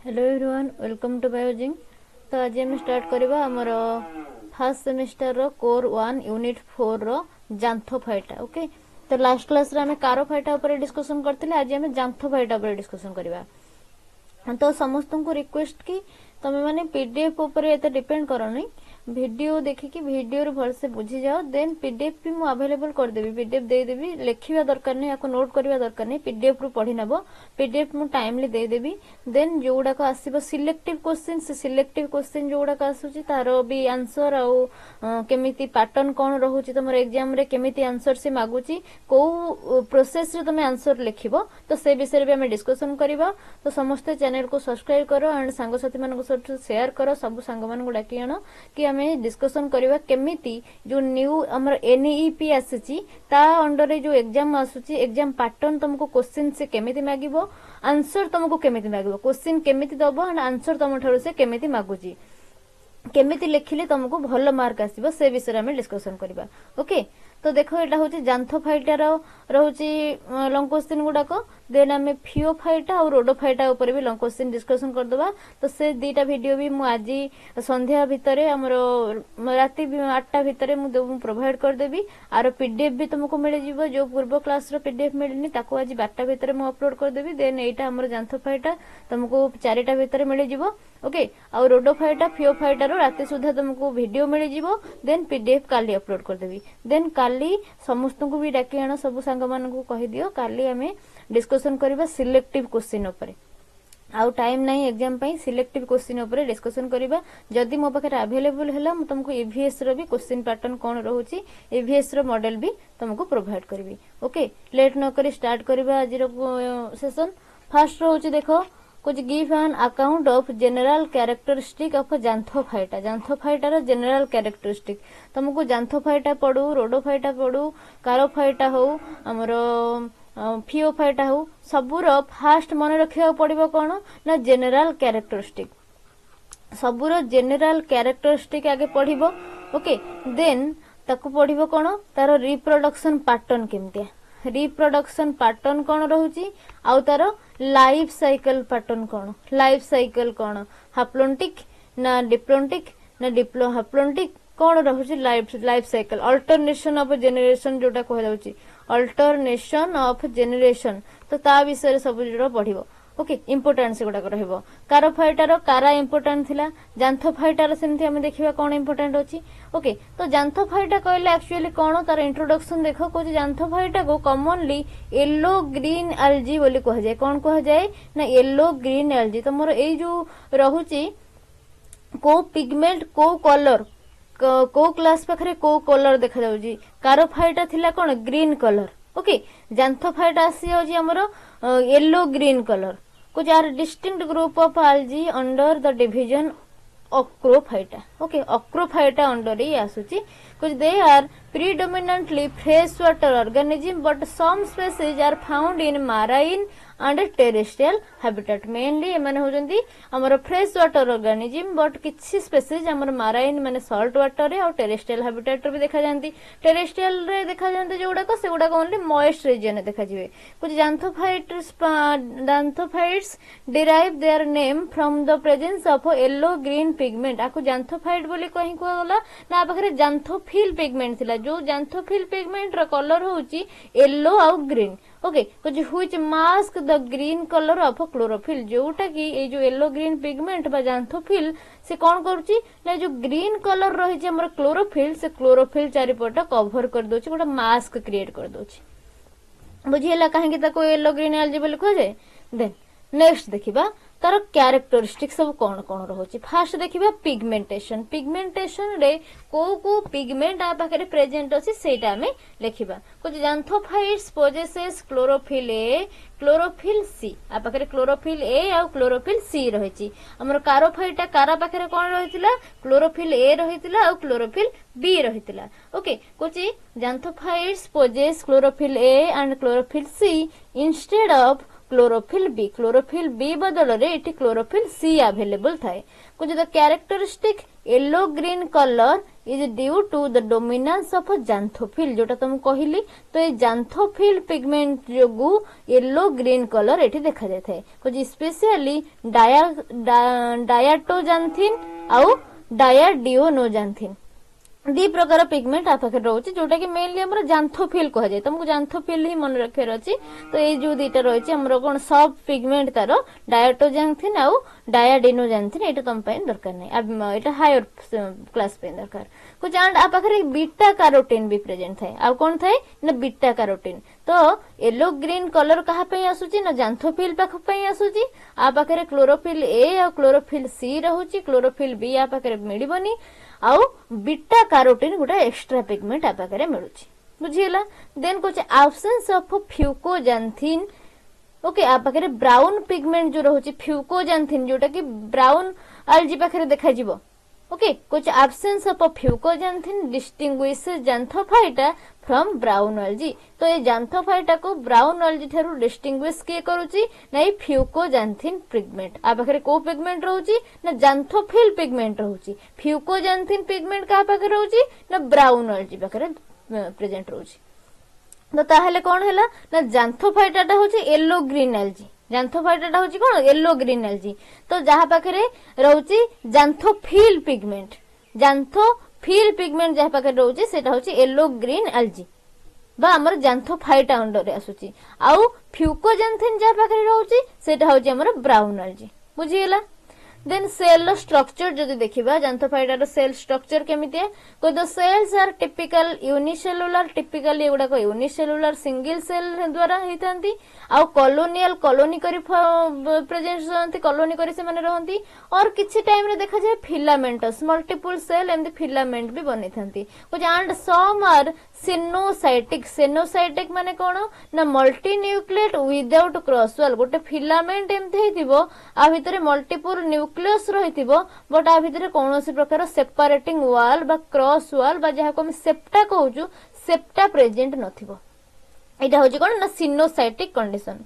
Hello everyone welcome to Biozing. तो आज हम स्टार्ट करबा हमर फर्स्ट सेमेस्टर रो कोर 1 यूनिट 4 रो जांथोफाइटा। ओके, तो लास्ट क्लास रे हम कारोफाइटा ऊपर डिस्कशन करथिले, आज हम जांथोफाइटा ऊपर डिस्कशन करबा। तो समस्त को रिक्वेस्ट कि तमे माने पीडीएफ ऊपर एते डिपेंड करो नहीं, वीडियो देखिकी वीडियो रे भल से बुझी जाओ, देन पीडीएफ भी मु अवेलेबल कर देबी, पीडीएफ दे देबी, लिखिबा दरकार नहीं, याको नोट करबा दरकार नहीं, पीडीएफ रु पढी नबो, पीडीएफ मु टाइमली दे देबी। देन जोडा को आसीबो सिलेक्टिव क्वेश्चन, से सिलेक्टिव क्वेश्चन जोडा का आसुची तारो भी आंसर आउ केमिति पैटर्न कोन रहउची तमर एग्जाम रे, केमिति आंसर से मागुची, को प्रोसेस रे तमे आंसर लिखिबो, तो से विषय रे हम डिस्कशन करबा। तो समस्त चैनल को सब्सक्राइब करो एंड सांग साथी मान को शेयर करो, सब सांग मान को डाकी आनो कि हमें डिस्कशन करबा केमिति जो न्यू हमर एनईपी आसीची ता अंडर रे जो एग्जाम आसुची, एग्जाम पैटर्न तुमको क्वेश्चन से केमिति मागिबो, आंसर तुमको केमिति मागिबो, क्वेश्चन केमिति दबो एंड आंसर तुम ठारो से केमिति मागुची, केमिति लिखिले तुमको भलो मार्क आसीबो, से विषय रे हम डिस्कशन करबा। ओके, तो देखो एटा होची जांथोफाइटा रहउची लॉन्ग क्वेश्चन गुडाको, देन हमें फियोफाइटा और रोडोफाइटा ऊपर भी लॉन्ग क्वेश्चन डिस्कशन कर दबा। तो से दीटा वीडियो भी मु आज संध्या भितरे हमरो राती 8टा भितरे मु प्रोवाइड कर देबी, आरो पीडीएफ भी तुमको मिल जिवो, जो पूर्व क्लास रो पीडीएफ मिलनी ताको आज 12टा भितरे मु अपलोड कर देबी। देन एटा हमरो जांथोफाइटा तुमको 4टा भितरे मिल जिवो। ओके, आ रोडोफाइटा फियोफाइटा रो राती सुधा तुमको वीडियो मिल जिवो, देन पीडीएफ काली अपलोड कर देबी। देन काली समस्त को भी डाकी आनो, सब सांग मान को कहि दियो, काली हमें डिस्कशन करबा सिलेक्टिव क्वेश्चन ऊपर। आउ टाइम नहीं एग्जाम पई, सिलेक्टिव क्वेश्चन ऊपर डिस्कशन करबा। जदी मो पाखे अवेलेबल हैला मु तुमको ईवीएस रो भी क्वेश्चन पैटर्न कोन रहउची, ईवीएस रो मॉडल भी तुमको प्रोवाइड करबी। ओके, लेट न करी स्टार्ट करबा आज रो सेशन। फर्स्ट रहउची देखो, कुछ give an account of general characteristic of जांथोफाइटा। जांथोफाइटा रो जनरल कैरेक्टरिस्टिक तुमको जांथोफाइटा पढू, रोडोफाइटा पढू, कारोफाइटा हो, हमरो फियोफाइटा हो, सबुर फास्ट मन रखिया पड़िबो कोन ना जनरल कैरेक्टरिस्टिक, सबुर जनरल कैरेक्टरिस्टिक आगे पढिबो। ओके, देन ताको पढिबो कोन तारो रिप्रोडक्शन पैटर्न केमतिया, रिप्रोडक्शन पैटर्न कोन रहउची, आउ तारो लाइफ साइकिल पैटर्न कोन, लाइफ साइकिल कोन हाप्लोन्टिक ना डिप्लोन्टिक ना डिप्लो हाप्लोन्टिक कोन रहउची life cycle, alternation of generation जोटा कह जाउची, अल्टरनेशन ऑफ जनरेशन, तो ता विषय सब जोड़ा पढिबो। Okay, importance गुडा रहइबो। कारोफाइटार कारा इंपोर्टेंट थिला, जांथोफाइटार सेमथि हम देखिबा कोन इंपोर्टेंट होची। ओके, तो जांथोफाइटा कहले एक्चुअली कोन तार इंट्रोडक्शन देखो, कोची जांथोफाइटा को कॉमनली येलो ग्रीन एल्जी बोली कह जाय, कोन कह जाय ना येलो ग्रीन एल्जी। तो मोर एई जो रहउची को पिगमेंट को कलर को क्लास पाखरे को कलर देखा जाउची, कारोफाइटा थिला कोन ग्रीन कलर। ओके, जांथोफाइटा आसी जाउची हमरो येलो ग्रीन कलर। कुछ are distinct group of algae under the division ochrophyta. Okay, ochrophyta under ही आसुची। कुछ they are predominantly freshwater organism but some species are found in marine and terrestrial habitat। Mainly एमाने होजंती हमर fresh water organism, but किछि species हमर marine माने salt water रे और टेरेस्ट्रियल हैबिटेट रे भी देखा जानती। टेरेस्ट्रियल रे देखा जानते जोडा को सेगुडा को ओनली मॉइस्ट रीजन रे देखा जिवे। कुछ xanthophytes derive their name from the presence of yellow green pigment. आकु जांथोफाइट बोली कहि को गला ना पाखरे जांथोफिल पिगमेंट थिला, जो जांथोफिल पिगमेंट रो कलर होची येलो और ग्रीन। ओके, कुछ which mask the green colour of chlorophyll, जोटा कि ए जो येलो ग्रीन पिगमेंट बा जांथोफिल से कोन करूची ना जो ग्रीन कलर रही हमर क्लोरोफिल, से क्लोरोफिल चारिपट कवर कर दोची, गोटा मास्क क्रिएट कर दोची। बुझियला काहे कि ताको येलो ग्रीन एल्जी बोली कह जाय। देन नेक्स्ट देखिबा तार कैरेक्टरिस्टिक सब कौन कौन रहउची। फास्ट देखिबा पिगमेंटेशन, पिगमेंटेशन रे को पिगमेंट आ पाखरे प्रेजेंट अछि सेटा हमें लिखिबा। कुछ जांथोफाइट्स पोजेसेस क्लोरोफिल ए, क्लोरोफिल सी, आ पाखरे क्लोरोफिल ए और क्लोरोफिल सी रहिची। हमर कारोफाइटा कारा पाखरे कोन रहितिला, क्लोरोफिल ए रहितिला और क्लोरोफिल बी रहितिला। ओके, कुछ xanthophytes possess chlorophyll A and chlorophyll C instead of chlorophyll B बदल रे एटी क्लोरोफिल सी अवेलेबल थाए कुछ the characteristic yellow green colour is due to the dominance of xanthophyll जोटा तुम कहली तो ये जांथोफिल पिगमेंट जोगु येलो ग्रीन कलर एठी देखा जाय थाए कुछ स्पेशली डायाटोजांथिन आउ डायाडिओनोजांथिन दी प्रकार पिगमेंट आ पाखे रोचे जोटा कि मेनली हमर जांथोफिल कह जाय तुमको जांथोफिल ही मन रखियार अछि तो ये जो दीटा रहिछि हमर कोन सब पिगमेंट तार डायाटोजांथिन आउ डायाडिनोजांथिन एटा तुम पय दरकार नै अब एटा हायर क्लास पे दरकार कुछ एंड आ पाखे बीटा कैरोटीन भी प्रेजेंट थाए आ कोन थाए ना बीटा कैरोटीन तो येलो ग्रीन कलर कहा पे आसुची ना जांथोफिल पाख पे आसुची आ पाखे chlorophyll A uh chlorophyll C रहउची chlorophyll B आ पाखे मिलिबनी आउ बीटा कैरोटीन गोटा एक्स्ट्रा पिगमेंट आ पाखे मिलुची बुझियला देन कुछ एब्सेंस ऑफ फ्यूकोजांथिन ओके आ पाखे ब्राउन पिगमेंट जो रहउची फ्यूकोजांथिन जोटा कि ब्राउन algae पाखे देखा जिवो ओके कुछ absence of fucoxanthin distinguishes xanthophyta from brown algae तो ये जांथोफाइटा को ब्राउन algae थारु डिस्टिंग्विश के करूची नै फ्यूकोजांथिन पिगमेंट आ पाखरे को पिगमेंट रहउची ना जांथोफिल पिगमेंट रहउची फ्यूकोजांथिन पिगमेंट का पाखरे रहउची ना ब्राउन algae पाखरे प्रेजेंट रहउची तो ताहले कोन हैला ना जांथोफाइटा होची येलो ग्रीन algae जांथोफाइटा होची कोन येलो ग्रीन algae तो जहा पाखरे रहउची जांथोफिल पिगमेंट जहा पाखरे रहउची सेटा होची येलो ग्रीन algae बा हमर जांथोफाइटा अंडर रे आसुची आउ फ्यूकोजांथिन जहा पाखरे रहउची सेटा होची हमर ब्राउन algae बुझियला देन सेल स्ट्रक्चर जदि देखिबा जांथोफाइटा सेल स्ट्रक्चर केमितिया को the cells are typical unicellular typically एगुडा को यूनिसेलुलर सिंगल सेल द्वारा हितांती आउ कॉलोनियल कॉलोनी करी प्रेजेंस होंती कॉलोनी करी से माने रहंती और किछि टाइम रे देखा जाय filamentous multiple cell and filament भी बनि थांती कुछ एंड सम आर सेनोसाइटिक माने कोन ना मल्टी न्यूक्लिएट विदाउट क्रॉस वाल गोटे फिलामेंट एमते हेतिबो आ भितरे मल्टीपल न्यूक्लियस रहितिबो बट आ भितरे कोनोसी प्रकार सेपरेटिंग वाल बा क्रॉस वाल बा जहा को हम सेप्टा कहूछु सेप्टा प्रेजेंट नथिबो एटा होची कोन ना सिनोसाइटिक कंडीशन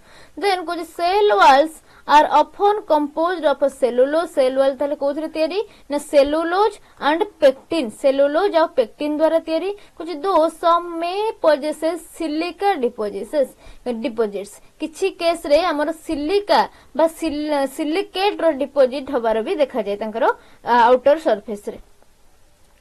देन कुछ cell walls are often composed of cellulose cell wall ताले कोथरे तयारी ना सेलुलोज एंड पेक्टिन सेलुलोज और पेक्टिन द्वारा तयारी कुछ दो सम में पोजेसेस सिलिका डिपोजिट्स किछि केस रे हमर सिलिका बा सिलिकेट रो डिपोजिट हबार भी देखा जाय तांकर आउटर सरफेस रे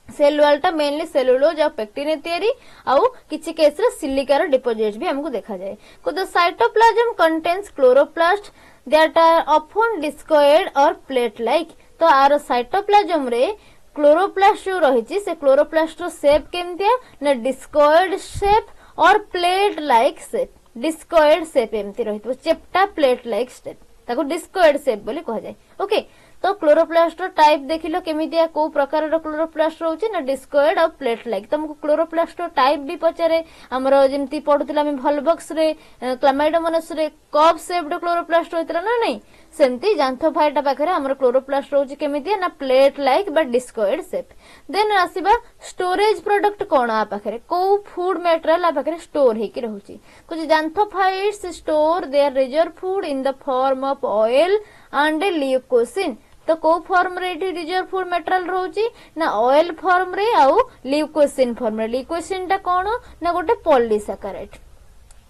सेल वालटा मेनली सेलुलोज और पेक्टिन तयारी आउ किछि केस रे सिलिका रो डिपोजिट भी हमको देखा जाय को the cytoplasm contains chloroplast that are often discoid or plate like तो आर साइटोप्लाज्म रे क्लोरोप्लास्ट जो रहिछि से क्लोरोप्लास्ट रो शेप केमतिया ना डिस्कोइड शेप और plate like shape discoid shape एमति रहितो चेप्टा प्लेट लाइक शेप ताको डिस्कोइड शेप बोली कह जाय ओके तो क्लोरोप्लास्ट टाइप देखिलो केमितिया को प्रकार रो क्लोरोप्लास्ट रहउछि ना डिस्कोइड और प्लेट लाइक तुमको क्लोरोप्लास्ट टाइप भी पचारे हमरो जेमति पढुतिला हम भलबक्स रे क्लामाइडोमोनास रे कप शेप्ड क्लोरोप्लास्ट होइतला ना नहीं सेमति जांथोफाइटा पाखरे हमरो क्लोरोप्लास्ट रहउछि केमितिया ना plate like but discoid shape then आसीबा स्टोरेज प्रोडक्ट कोन आ पाखरे को फूड मटेरियल आ पाखरे स्टोर हे कि रहउछि कुछ xanthophytes store their reserve food in the form of oil and leucosin तो को फॉर्म रे रिजर्व फूड मटेरियल रहउछि ना ऑयल फॉर्म रे आउ ल्यूकोसिन फॉर्म रे ल्यूकोसिन टा कोन ना गोटे पॉलीसैकेराइड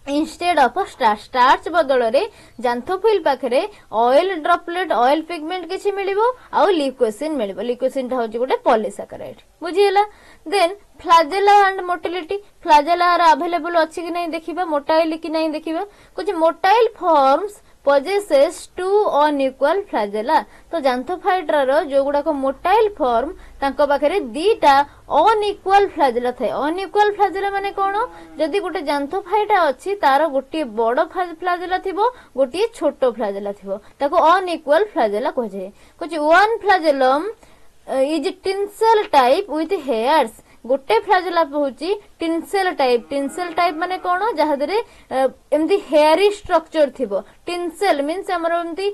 इंस्टेड ऑफ स्टार्च बदल रे जांथोफिल पाखरे ऑयल ड्रॉपलेट ऑयल पिगमेंट किछि मिलिबो आउ ल्यूकोसिन मिलिबो ल्यूकोसिन टा होछि गोटे पॉलीसैकेराइड बुझियला then flagella and motility flagella available अछि कि नै देखिबा मोटाइल कि नै देखिबा कुछ motile forms possesses two unequal flagella तो जांथोफाइटा रो जो गुडा को मोटाइल फॉर्म तांको पाखरे दीटा अनइक्वल फ्लैजेला थाए अनइक्वल फ्लैजेला माने कोन जदी गोटे जांथोफाइटा अछि तारो गोटी बड़ फ्लैजेला थिबो गोटी छोटो फ्लैजेला थिबो ताको अनइक्वल फ्लैजेला कह जाय कुछ one flagellum is tinsel type with hairs गोटे फ्लैजेला होची टिंसेल टाइप माने कोन जहा दरे एमदी हेयरी स्ट्रक्चर थिबो टिनसेल मीन्स हमर एमती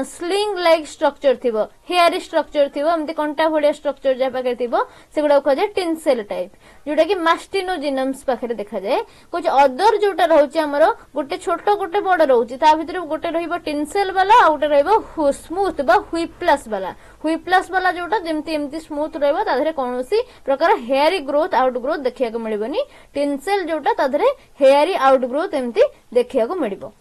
स्लिंग लाइक स्ट्रक्चर थिबो हेयरी स्ट्रक्चर थिबो एमती कंटा भलिया स्ट्रक्चर जा पाखे थिबो सेगुडा कह जाय टिनसेल टाइप जोटा कि मास्टिनोजिनम्स पाखे देखा जाए कुछ अदर जोटा रहउची हमर गोटे छोट गोटे बड़ रहउची ता भितर गोटे रहिबो टिनसेल वाला आ गोटे रहिबो स्मूथ बा व्हिप्लस वाला जोटा जेमती एमती स्मूथ रहबो ताधरे कोनोसी प्रकार हेयरी ग्रोथ आउट ग्रोथ देखिया को मिलिबनी टिनसेल जोटा ताधरे हेयरी आउट ग्रोथ एमती देखिया को मिलिबो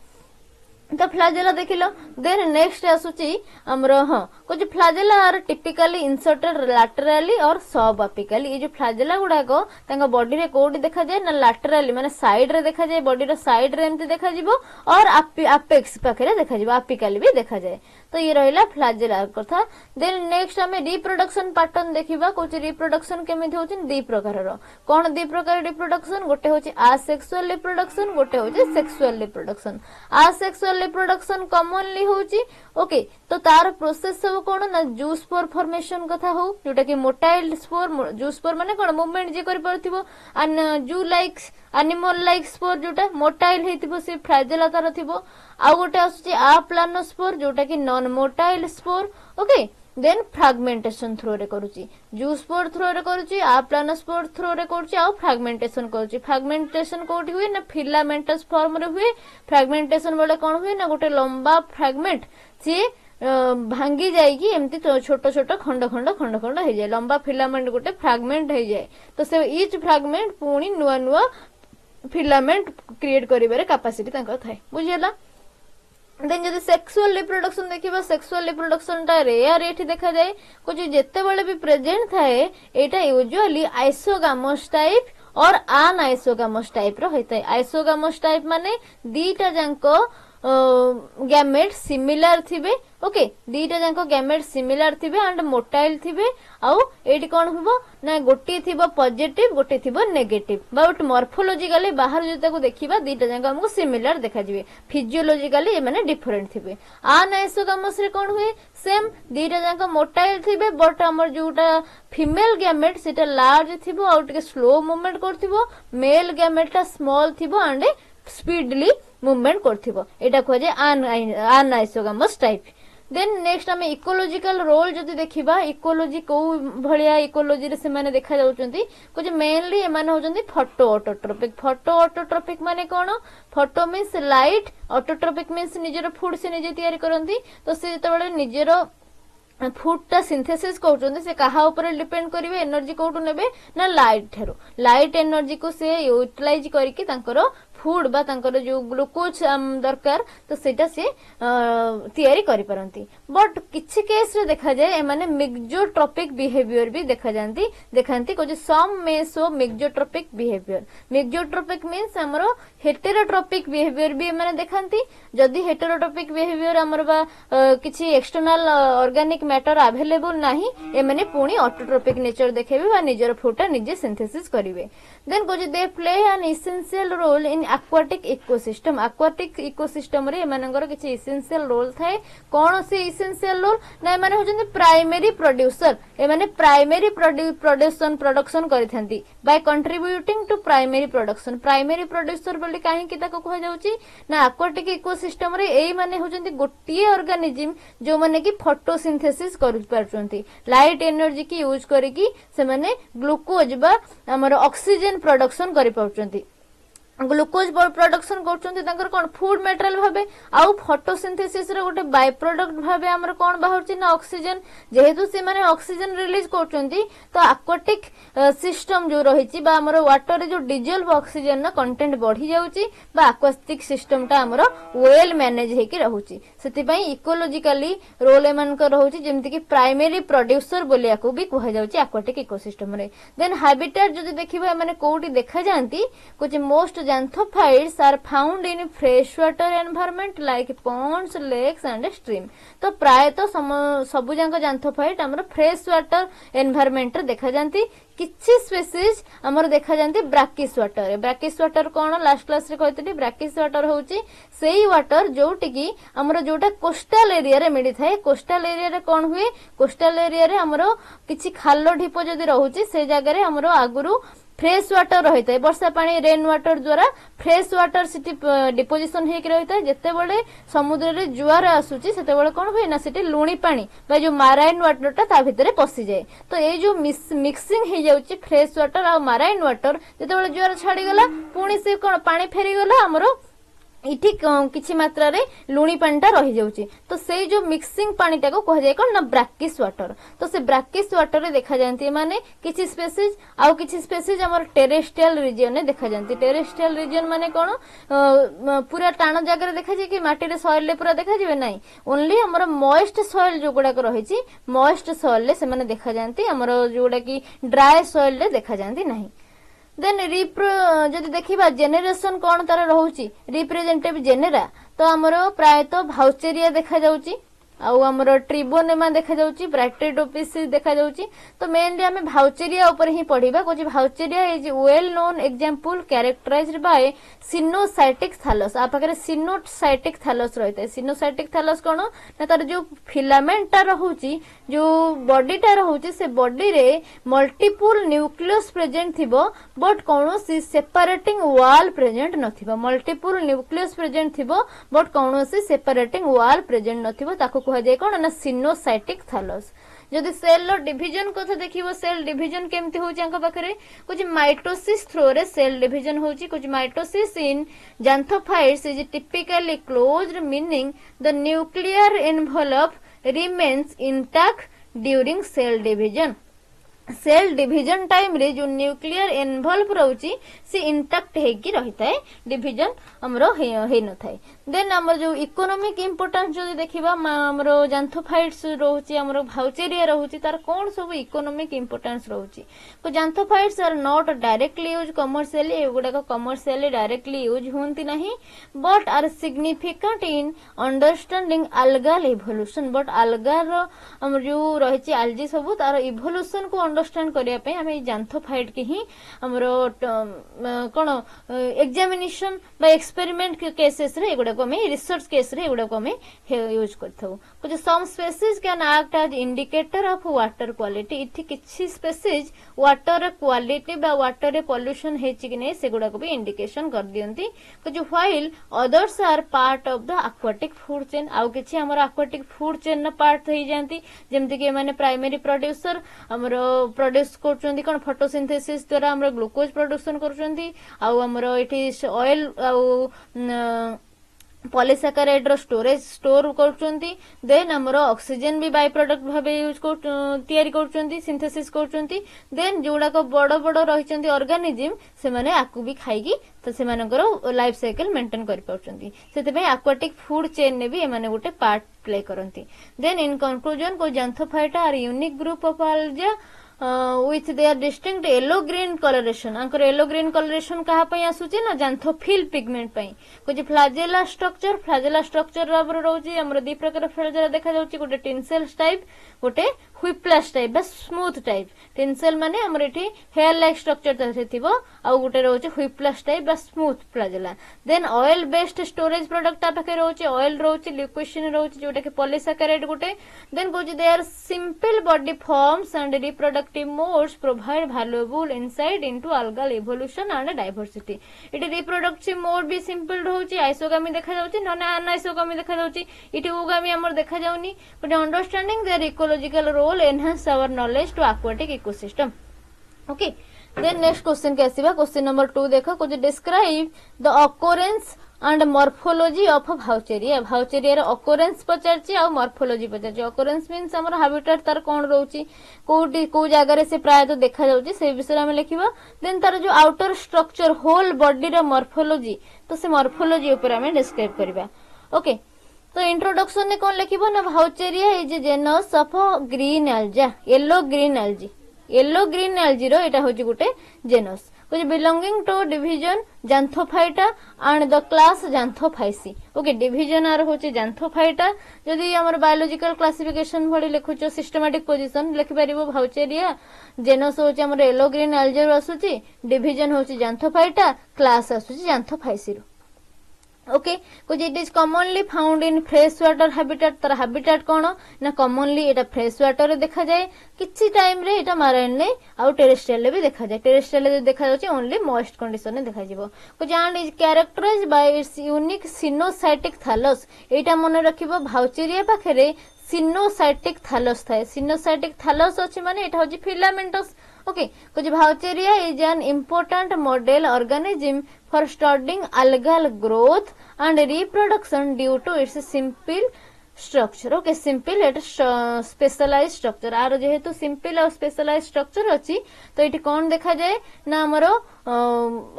तो फ्लाजेला देखिलो देन नेक्स्ट आसुची हमर हां कुछ flagella are typically inserted laterally और सब अपिकली ये जो फ्लाजेला गुडा को तांगा बॉडी रे कोडी देखा जाय ना लैटरली माने साइड रे देखा जाय बॉडी रे साइड रे एमती देखा जिवो और अपेक्स पाखरे देखा जिवो अपिकली भी देखा जाय तो ये रहिला फ्लाजेला कथा देन नेक्स्ट हमें रिप्रोडक्शन पैटर्न देखिबा कुछ रिप्रोडक्शन केमिति होची दी प्रकार रो कोन दी प्रकार रिप्रोडक्शन गोटे होची आसेक्सुअल रिप्रोडक्शन गोटे होची sexual reproduction asexual reproduction commonly होची ओके तो तार प्रोसेस सब कोन ना जू स्पोर फॉर्मेशन कथा हो जोटा कि मोटाइल स्पोर जू स्पोर माने कोन मूवमेंट जे करि परथिबो अन जू लाइक एनिमल लाइक स्पोर जोटा मोटाइल हेतिबो से फ्लाजेला तार थिबो आ गोटे आसुची अप्लानोस्पोर जोटा कि non motile spore okay then fragmentation through रे करूची जू स्पोर थ्रो रे करूची अप्लानोस्पोर थ्रो रे करूची आ फ्रैगमेंटेशन करूची फ्रैगमेंटेशन कोठी हुए ना फिलामेंटस फॉर्म रे हुए फ्रैगमेंटेशन बेले कोन हुए ना गोटे लंबा फ्रैगमेंट से भांगी जाएगी एमती छोट छोट खंड खंड खंड खंड हो जाए लंबा फिलामेंट गोटे फ्रैगमेंट हो जाए तो से ईच फ्रैगमेंट पुणी नुआ नुआ फिलामेंट क्रिएट करिबारे कैपेसिटी तांकर थाए बुझियला देन जदि सेक्सुअल रिप्रोडक्शन देखिबा सेक्सुअल रिप्रोडक्शन टा रेयर एठी देखा जाए कुछ जेते बेले भी प्रेजेंट थाए एटा यूजुअली आइसोगामस टाइप और आन आइसोगामस टाइप रो होइताय आइसोगामस टाइप माने दीटा जांको गैमेट सिमिलर थिबे ओके दीटा जांको गैमेट सिमिलर थिबे एंड मोटाइल थिबे आउ एटी कोन होबो ना गोटी थिबो पॉजिटिव गोटी थिबो नेगेटिव बट मॉर्फोलॉजिकली बाहर जते को देखिबा दीटा जांको हमको सिमिलर देखा जिवे फिजियोलॉजिकली ए माने डिफरेंट थिबे आनाइसोगामस रे कोन हुए सेम दीटा जांको मोटाइल थिबे बट हमर जोटा फीमेल गैमेट सेटा लार्ज थिबो आउ टिके स्लो मूवमेंट करथिबो मेल गैमेटटा स्मॉल थिबो एंड स्पीडली मूवमेंट करथिबो एटा को जे आनाइसोगामस टाइप देन नेक्स्ट हमें इकोलॉजिकल रोल जदि देखिबा इकोलॉजी को भलिया इकोलॉजी रे से माने देखा जाउचंती कुछ मेनली ए माने होचंती फोटो ऑटोट्रोपिक माने कोन photo means light autotrophic means निजर फूड से निजे तयारी करंती तो से जतबेले निजर फूड टा सिंथेसिस करछोंते से कहा ऊपर डिपेंड करिवे एनर्जी कोठु नेबे ना लाइट ठेरो लाइट एनर्जी को से यूटिलाइज करके तांकर फूड बा तांकर जो ग्लूकोज दरकार तो सेटा से तयारी करि परंती बट किछि केस रे देखा जाय ए माने मिक्सोट्रोपिक बिहेवियर भी देखा जानती देखांती को जे सम मे सो मिक्सोट्रोपिक मींस हमरो हेटेरोट्रोपिक बिहेवियर भी माने देखांती जदी हेटेरोट्रोपिक बिहेवियर हमर बा किछि एक्सटर्नल ऑर्गेनिक मैटर अवेलेबल नाही ए माने पुनी ऑटोट्रोपिक नेचर देखेबे बा निजर फूडटा निजे सिंथेसिस करिवे देन को जे they play an essential role in aquatic ecosystem रे एमानंगर किछि एसेंशियल रोल थाए कोन से एसेंशियल रोल ना एमाने होजन प्राइमरी प्रोड्यूसर एमाने प्राइमरी प्रोडक्शन करिथांती by contributing to primary producer बोली काहे कि ताको कह जाउची ना aquatic ecosystem रे एई माने होजन गोटिए ऑर्गेनिज्म जो माने कि फोटोसिंथेसिस करि परचंती लाइट एनर्जी की यूज करिकि से माने ग्लूकोज बा हमर ऑक्सीजन प्रोडक्शन करि परचंती ग्लूकोज प्रोडक्शन करछंती तांकर कोन फूड मटेरियल भाबे आउ फोटोसिंथेसिस रे गोटे बाय प्रोडक्ट भाबे हमर कोन बाहरची ना ऑक्सीजन जेहेतु से माने ऑक्सीजन रिलीज करछंती तो एक्वाटिक सिस्टम जो रहिची बा हमर वाटर रे जो डिजोल्व ऑक्सीजन ना कंटेंट बढ़ी जाउची बा एक्वाटिक सिस्टम टा हमर वेल मैनेज हेकी रहउची सेति पई इकोलॉजिकली रोल एमान को रहउची जेमति कि प्राइमरी प्रोड्यूसर बोलिया को भी कहा जाउची एक्वाटिक इकोसिस्टम रे देन हैबिटेट जदि देखिबा माने कोठी देखा जानती कुछ most Xanthophytes are found in freshwater environment like ponds, lakes and stream. तो प्राय तो सबु जांको Xanthophyte हमर फ्रेश वाटर एनवायरनमेंट रे देखा जानती किछि स्पीसीज हमर देखा जानती ब्रैकिश वाटर कोन लास्ट क्लास रे कहतली ब्रैकिश वाटर होची सेही वाटर जोटी की हमर जोटा कोस्टल एरिया रे मिली थाए कोस्टल एरिया रे कोन हुए कोस्टल एरिया रे हमर किछि खालो ढिपो जदी रहउची से जगह रे हमर आगुरु फ्रेश वाटर रही है वर्षा पानी रेन वाटर द्वारा फ्रेश वाटर सिटी डिपोजिशन होकर रही है जितेबले समुद्र रे जुआर आसूची सेतेबले कौन हुए ना सिटी लुणी पानी बा जो माराइन वाटर ता भितर पशि जाए तो ये जो मिक्सिंग हो जाउची फ्रेश वाटर आ माराइन वाटर जितेबले जुआर छाड़ी गला पुणी से कौन पानी फेरी गला हमरो इठी किछि मात्रा रे लुणी पानीटा रही जाउची तो से जो मिक्सिंग पानीटा को कह जाए कौन ना ब्राकिश वाटर तो से ब्राकिश वाटर रे देखा जानती माने किछि स्पेसीज आउ किछि स्पेसीज हमर टेरेस्ट्रियल रीजन में देखा जानती टेरेस्ट्रियल रीजन माने कौन पूरा टाण जगह देखा जाए कि माटी रे सॉइल रे पूरा देखा जाए नहीं ओनली हमर मॉइस्ट सॉइल जो गुडा रही मॉइस्ट सॉइल रे से माने देखा जानती हमर जोडा की ड्राई सॉइल रे देखा जानती नहीं देन जदि देखिबा जेनेरेशन कौन तार रहउची रिप्रेजेंटेटिव जेनेरा तो हमर प्रायतः भाउचेरिया देखा जाउची आउ हमर ट्रिबोनेमा देखा जाउची ब्रैक्टेडोपिसिस देखा जाउची तो मेनली हमें भाउचेरिया ऊपर ही पढ़िबा कोची Vaucheria is well known example characterized by coenocytic thallus आ पाखरे सिनोसाइटिक थैलस रहते है सिनोसाइटिक थैलस कोन ना तार जो फिलामेंट ता रहउची जो बॉडी ता रहउची से बॉडी रे मल्टीपल न्यूक्लियस प्रेजेंट थिबो बट कोनोसी सेपरेटिंग वॉल प्रेजेंट नथिबो मल्टीपल न्यूक्लियस प्रेजेंट थिबो बट कोनोसी सेपरेटिंग वॉल प्रेजेंट नथिबो ताको कह जाए कौन ना सिनोसाइटिक थैलस जदि सेल रो डिवीजन कथा देखिबो सेल डिवीजन केमती होची अंक पाखरे कुछ माइटोसिस थ्रू रे सेल डिवीजन होची कुछ mitosis in xanthophytes is typically closed meaning the nuclear envelope remains intact during cell division cell division time रे जो न्यूक्लियर एनवेलप रहउची से इंटैक्ट हेकी रहिता है डिवीजन हमरो हे न थाए देन हमर जो इकोनॉमिक इंपोर्टेंस जो देखिबा हमरो ज़ांथोफाइट्स रहउची हमरो भाउचेरिया रहउची तार कोन सब इकोनॉमिक इंपोर्टेंस रहउची तो xanthophytes are not directly use commercially एगुडा को कमर्शियली डायरेक्टली यूज होंती नहीं but are significant in understanding algal evolution but अल्गार हमर जो रहिची एल्गी सब तार इवोल्यूशन को अंडरस्टैंड करिया पे हमें ज़ांथोफाइट के ही हमरो कोन एग्जामिनेशन बा एक्सपेरिमेंट केसेस रे एगुडा को हमें रिसर्च केस रे एगुडा को हमें यूज करथौ कुछ some species can act as indicator of water quality इथि किछि स्पेसीज वाटर क्वालिटी बा वाटर पोल्यूशन हेछि कि नै सेगुडा को भी इंडिकेशन कर दियंती कुछ while others are part of the aquatic food chain आउ किछि हमर एक्वाटिक फूड चेन न पार्ट होई जानती जेमति कि माने प्राइमरी प्रोड्यूसर हमरो प्रोड्यूस करछंती कोन फोटोसिंथेसिस द्वारा हमरो ग्लूकोज प्रोडक्शन करछंती आउ हमरो एठी ऑयल आउ पॉलीसैकेराइड रो स्टोरेज स्टोर करछंती देन हमरो ऑक्सीजन भी बाय प्रोडक्ट भाबे यूज को तयारी करछंती सिंथेसिस करछंती देन जोडा को बड़ बड़ रहिचंती ऑर्गेनिज्म से माने आकु भी खाइकी तो से मानकर लाइफ साइकिल मेंटेन कर पाउछंती सेते पे एक्वाटिक फूड चेन ने भी ए माने गोटे पार्ट प्ले करंती देन इन कंक्लूजन को Xanthophyta are unique group of alga with their distinct yellow green coloration अंकर येलो ग्रीन कलरेशन कहा पई आसुची ना ज़ांथोफिल पिगमेंट पई कुछ फ्लैजेला स्ट्रक्चर रबर रहउची हमर दी प्रकार फ्लैजेला देखा जाउची गोटे टिनसेल टाइप गोटे व्हिप्लास टाइप बा स्मूथ टाइप टिनसेल माने हमर एठी हेयर लाइक स्ट्रक्चर तसे थिबो आ गोटे रहउची व्हिप्लास टाइप बा smooth flagella then oil based storage product आ पाके रहउची ऑयल रहउची लिक्विशन रहउची जोटा के पॉलीसैकेराइड गोटे देन कुछ they are simple body forms and reproductive modes provide valuable insight into algal evolution and diversity इटी रिप्रोडक्टिव मोड भी सिंपल रहउची आइसोगामी देखा जाउची नना अनाइसोगामी देखा जाउची इटी ओगामी हमर देखा जाउनी but understanding their ecological role enhance our knowledge to aquatic ecosystem okay then next question के आसीबा क्वेश्चन नंबर 2 देखो कुछ describe the occurrence and morphology of Vaucheria रो ऑकरेंस पचारची आ मॉर्फोलॉजी पचारची ऑकरेंस मींस हमर हैबिटेट तार कोन रहउची को जगह रे से प्राय तो देखा जाउची से विषय में लिखिबा देन तार जो आउटर स्ट्रक्चर होल बॉडी रो मॉर्फोलॉजी तो से मॉर्फोलॉजी ऊपर हमें डिस्क्राइब करबा ओके तो इंट्रोडक्शन ने कोन लिखिबो ना Vaucheria is a genus of green alga yellow green algae रो एटा होची गुटे genus which belonging to division Xanthophyta and the class Xanthophysi okay division आर होची Xanthophyta जदी हमर बायोलॉजिकल क्लासिफिकेशन भडी लिखुचो सिस्टमैटिक पोजीशन लिखि परिबो भाउचेरिया जेनस होची हमर येलो ग्रीन एल्जी रो आसुची डिवीजन होची Xanthophyta क्लास आसुची Xanthophysi रो ओके कुछ it is commonly found in fresh water habitat तार हैबिटेट कौन ना कॉमनली एटा फ्रेश वाटर रे देखा जाए किछि टाइम रे एटा माराइन रे आउ टेरेस्ट्रियल रे भी देखा जाए टेरेस्ट्रियल रे देखा जाउची ओनली मॉइस्ट कंडीशन रे देखा जिवो कुछ and is characterized by its unique coenocytic thallus एटा मन रखिबो भाउचेरिया पाखरे सिनोसाइटिक थैलस थाए सिनोसाइटिक थैलस अछि माने एटा होची फिलामेंटस ओके कुछ Vaucheria is an important model organism for studying algal growth and reproduction due to its simple structure okay simple at specialize structure आर जेहेतु सिंपल और स्पेशलाइज स्ट्रक्चर अच्छी तो ये कौन देखा जाए ना आमर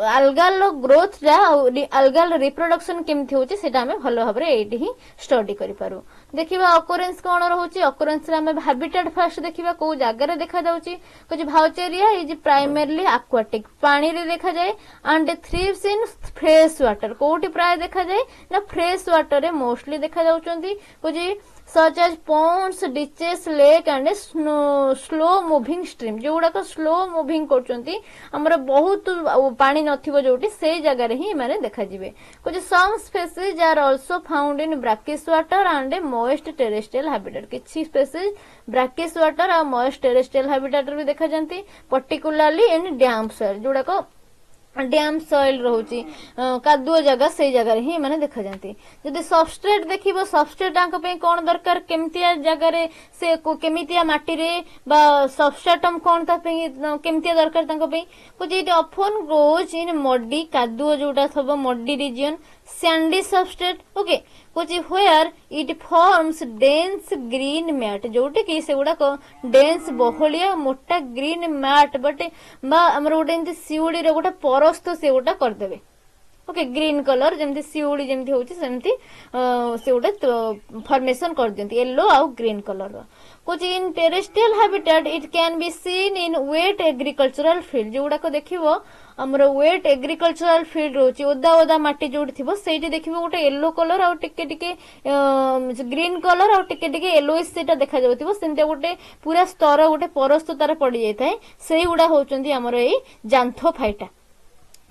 अलगाल ग्रोथ अलगाल रिप्रोडक्शन केमती होची सेटा हमें भलो भाबरे एठी ही स्टडी करि पारू देखिबा अकोरेंस कोन रहउची अकोरेंस रे हमें हैबिटेट फर्स्ट देखिबा को जागा रे देखा जाउची कुछ भाउचेरिया इज प्राइमरली एक्वाटिक पानी रे देखा जाए एंड थ्रिव्स इन फ्रेश वाटर कोठी प्राय देखा जाए ना फ्रेश वाटर रे मोस्टली देखा जाउचंती कुछ such as ponds, ditches, lake and slow moving stream जोड़ा को स्लो मूविंग करचंती हमरा बहुत पानी नथिबो जोटी से जगह रे ही माने देखा जिवे कुछ some species are also found in brackish water and moist terrestrial habitat किछि species brackish water और moist terrestrial habitat रे भी देखा जानती particularly in damp soil जोड़ा को डैम सॉइल रहउची कादुओ जगह से जगह ही माने देखा जानती जदि सबस्ट्रेट देखिबो सबस्ट्रेट आंक पे कोन दरकार केमतिया जगह रे से केमितिया माटी रे बा सबस्ट्रेटम कोन ता पे केमतिया दरकार तांक पे कुछ it often grows in muddy कादुओ जोटा थबो muddy region sandy substrate okay कुछ where it forms dense green mat जोटे कि से गुडा को डेंस बहलिया मोटा ग्रीन मैट बटे बा हमर गोटे एंती सिउडी रे गोटे परस्त से गोटा कर देबे ओके ग्रीन कलर जेमती सिउडी जेमती होची सेमती से गोटे फॉर्मेशन कर दियंती येलो आउ ग्रीन कलर कुछ in terrestrial habitat it can be seen in wet agricultural field जोड़ा को देखिबो हमर वेट एग्रीकल्चरल फील्ड रोची ओदा ओदा माटी जोडी थिबो सेठी देखिबो गोटे येलो कलर आ टिके टिके ग्रीन कलर आ टिके टिके येलोइश सेटा देखा जाउथिबो सेंते गोटे पूरा स्तर गोटे परस्त तार पड़ी जाय थाए सेही गुडा होचंती हमर एई जांथोफाइटा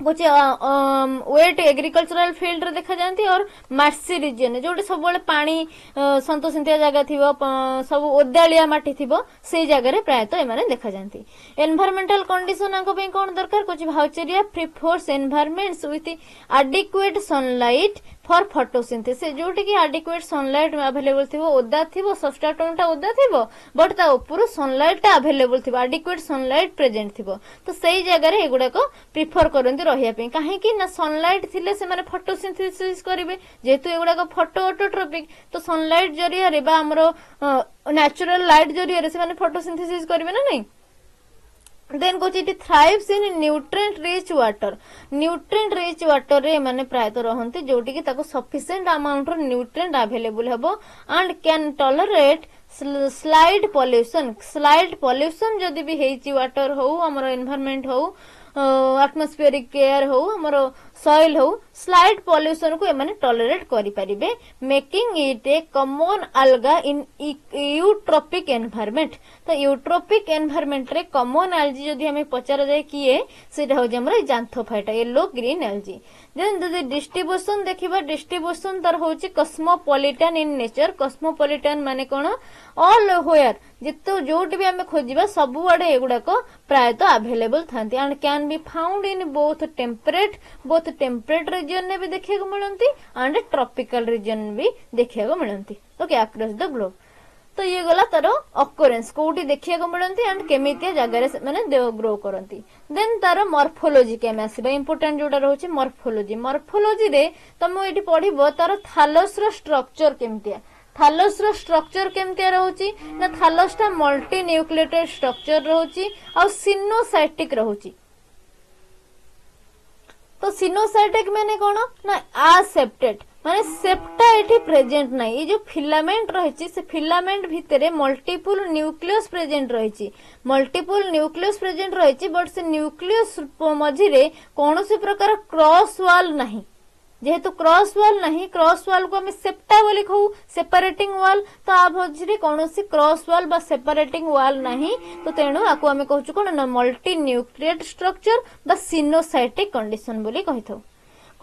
कुछ वेट एग्रीकल्चरल फील्ड रे देखा जानती और मार्सी रीजन जोटे सब बळे पानी संतोषिंतिया जगह थिबो सब ओदालिया माटी थिबो सेही जगह रे प्राय तो एमाने देखा जानती एनवायरमेंटल कंडीशन आंको पे कोन दरकार कुछ Vaucheria prefers environments with adequate sunlight for photosynthesis जोटे कि एडिक्वेट सनलाइट अवेलेबल थिबो ओदा थिबो सबस्ट्रेटमटा ओदा थिबो बट ता ऊपर सनलाइट ता अवेलेबल थिबो एडिक्वेट सनलाइट प्रेजेंट थिबो तो सेही जगह रे एगुडा को प्रिफर करंती रहिया पे काहे कि ना सनलाइट थिले से माने फोटोसिंथेसिस करिवे जेतु एगुडा को फोटो ऑटोट्रोपिक तो सनलाइट जरिया रे बा हमरो नेचुरल लाइट जरिया रे से माने फोटोसिंथेसिस करिवे ना नहीं देन कुछ it thrives in nutrient rich water रे माने प्राय तो रहंती जोटी कि ताको सफिशिएंट अमाउंट रो न्यूट्रिएंट अवेलेबल हबो and can tolerate slide pollution जदि भी हेची वाटर हो हमर एनवायरनमेंट हो एटमॉस्फेरिक एयर हो हमर सॉइल हो स्लाइड पॉल्यूशन को एमाने टॉलरेट करि परिबे making it a common alga in eutrophic environment तो यूट्रोपिक एनवायरनमेंट रे कॉमन एल्जी जदि हमें पचार जाय किए सेटा हो जे हमर Xanthophyta yellow green algae then जदि डिस्ट्रीब्यूशन देखिबा डिस्ट्रीब्यूशन तर होची कॉस्मोपॉलिटन इन नेचर कॉस्मोपॉलिटन माने कोन ऑल वेयर जितो जोट भी हमें खोजिबा सब आडे एगुडा को प्राय तो अवेलेबल थांती and can be found in both temperate region ने भी देखिया को मिलंती एंड ट्रॉपिकल रीजन भी देखिया को मिलंती ओके अक्रॉस द ग्लोब तो ये गला तार ऑकरेंस कोठी देखिया को मिलंती एंड केमितिया जगह रे माने ग्रो करंती देन तार मॉर्फोलॉजी केम आसीबा इंपोर्टेंट जोटा रहउची मॉर्फोलॉजी रे तम एठी पढिबो तार थालस रो स्ट्रक्चर केमितिया थालस रो स्ट्रक्चर केमतिया रहउची ना थालस टा मल्टी न्यूक्लिएटेड स्ट्रक्चर रहउची और सिनोसाइटिक रहउची तो सिनोसाइटिक माने कोन ना आसेप्टेड माने सेप्टा एठी प्रेजेंट नाही ये जो फिलामेंट रहिची से फिलामेंट भितरे मल्टीपल न्यूक्लियस प्रेजेंट रहिची बट से न्यूक्लियस मझिरे कोनोसी प्रकार क्रॉस वाल नाही जेहेतु क्रॉस वाल नहीं क्रॉस वाल को हमें सेप्टा बोली कहू सेपरेटिंग वाल तो आ भजरे कोनोसी क्रॉस वाल बा सेपरेटिंग वाल नहीं तो तेणु आको हमें कहूछु कोन ना मल्टी न्यूक्लिएट स्ट्रक्चर बा सिनोसाइटिक कंडीशन बोली कहिथौ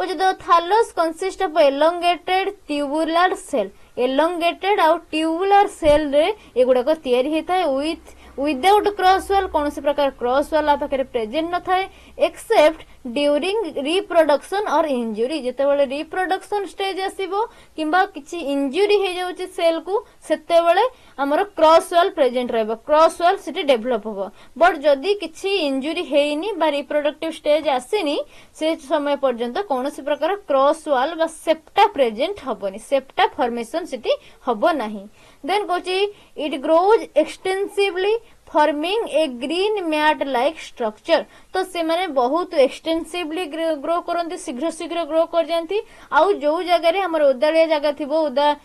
कौन the thallus consist of elongated tubular cell elongated आउ ट्यूबुलर सेल रे एगुड़ाक तैयारी होता है विदाउट क्रॉस वाल कौन प्रकार क्रॉस वाल आ पाखे प्रेजेंट न थाए एक्सेप्ट ड्यूरिंग रिप्रोडक्शन और इंजुरी जेतेबेले रिप्रोडक्शन स्टेज आसीबो किंबा किछि इंजुरी हे जाउछि सेल को सेतेबेले हमर क्रॉस वाल प्रेजेंट रहबो क्रॉस वाल सिटी डेवलप होबो बट जदी किछि इंजुरी हेइनी बा रिप्रोडक्टिव स्टेज आसीनी से समय पर्यंत कोनोसी प्रकार क्रॉस वाल बा सेप्टा प्रेजेंट हबोनी सेप्टा फॉर्मेशन सिटी हबो नाही देन कोछि it grows extensively forming a green mat like structure तो से माने बहुत एक्सटेंसिवली ग्रो करंती शीघ्र शीघ्र ग्रो कर जांती आउ जो जगह रे हमर उदालिया जगह थिबो उदा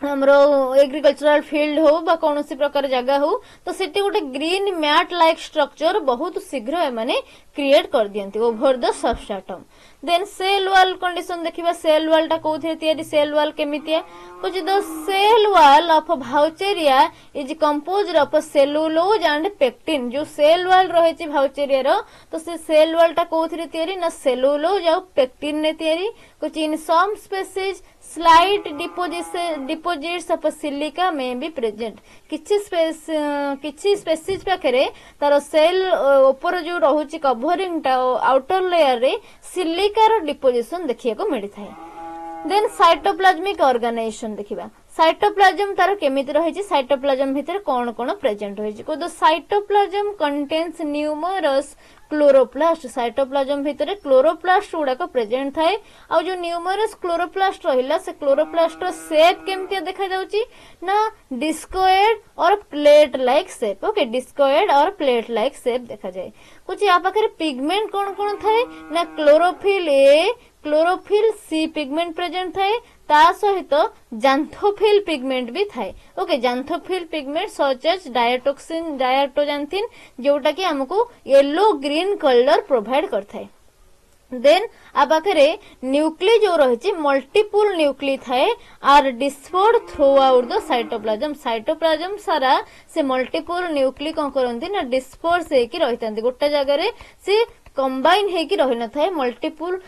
हमरो एग्रीकल्चरल फील्ड हो बा कौनसी प्रकार जगह हो तो सेटी गोटे ग्रीन मैट लाइक स्ट्रक्चर बहुत शीघ्र एमाने क्रिएट कर दियंती over the substratum then cell wall condition देखिबा सेल वाल टा कोथे तयारी सेल वाल केमितिया कुछ the cell wall of Vaucheria is composed of cellulose and pectin जो सेल वाल रहे छि भाउचेरिया रो तो से सेल वाल टा कोथे तयारी ना सेलुलोज और पेक्टिन ने तयारी कुछ in some species slight deposits of silica में भी प्रेजेंट किछि स्पेसीज पाखरे तार सेल ऊपर जो रहुछि कवरिंग टा आउटर लेयर रे सिलिका रो डिपोजिशन देखिया को मिलि थाए देन साइटोप्लाज्मिक ऑर्गेनाइजेशन देखिबा साइटोप्लाज्म तार केमिति रहिछि साइटोप्लाज्म भितर कोन कोन प्रेजेंट रहिछि को the cytoplasm contains numerous chloroplast cytoplasm भितर क्लोरोप्लास्ट गुड़ाक प्रेजेंट थाए आ जो न्यूमरस क्लोरोप्लास्ट रहिला से क्लोरोप्लास्ट रो शेप केमति देखा जाउची ना डिस्कोएड और प्लेट लाइक शेप ओके डिस्कोएड और प्लेट लाइक शेप देखा जाए कुछ या पाखरे पिगमेंट कोन कोन थाए ना chlorophyll a chlorophyll c pigment present थाए ता सहित जांथोफिल पिगमेंट भी थाए okay xanthophyll pigment such as diatoxin diatoxanthin जोटा कि हमको येलो ग्रीन कलर प्रोवाइड करथाए देन आ पाखरे न्यूक्ली जो रही मल्टीपुल न्यूक्ली थाए are dispersed throughout the cytoplasm सारा से मल्टीपुल न्यूक्ली कौन करती ना डिस्पर्स होकर रही गोटे जगह से कंबाइन हेकी रही न थाए मल्टीपुल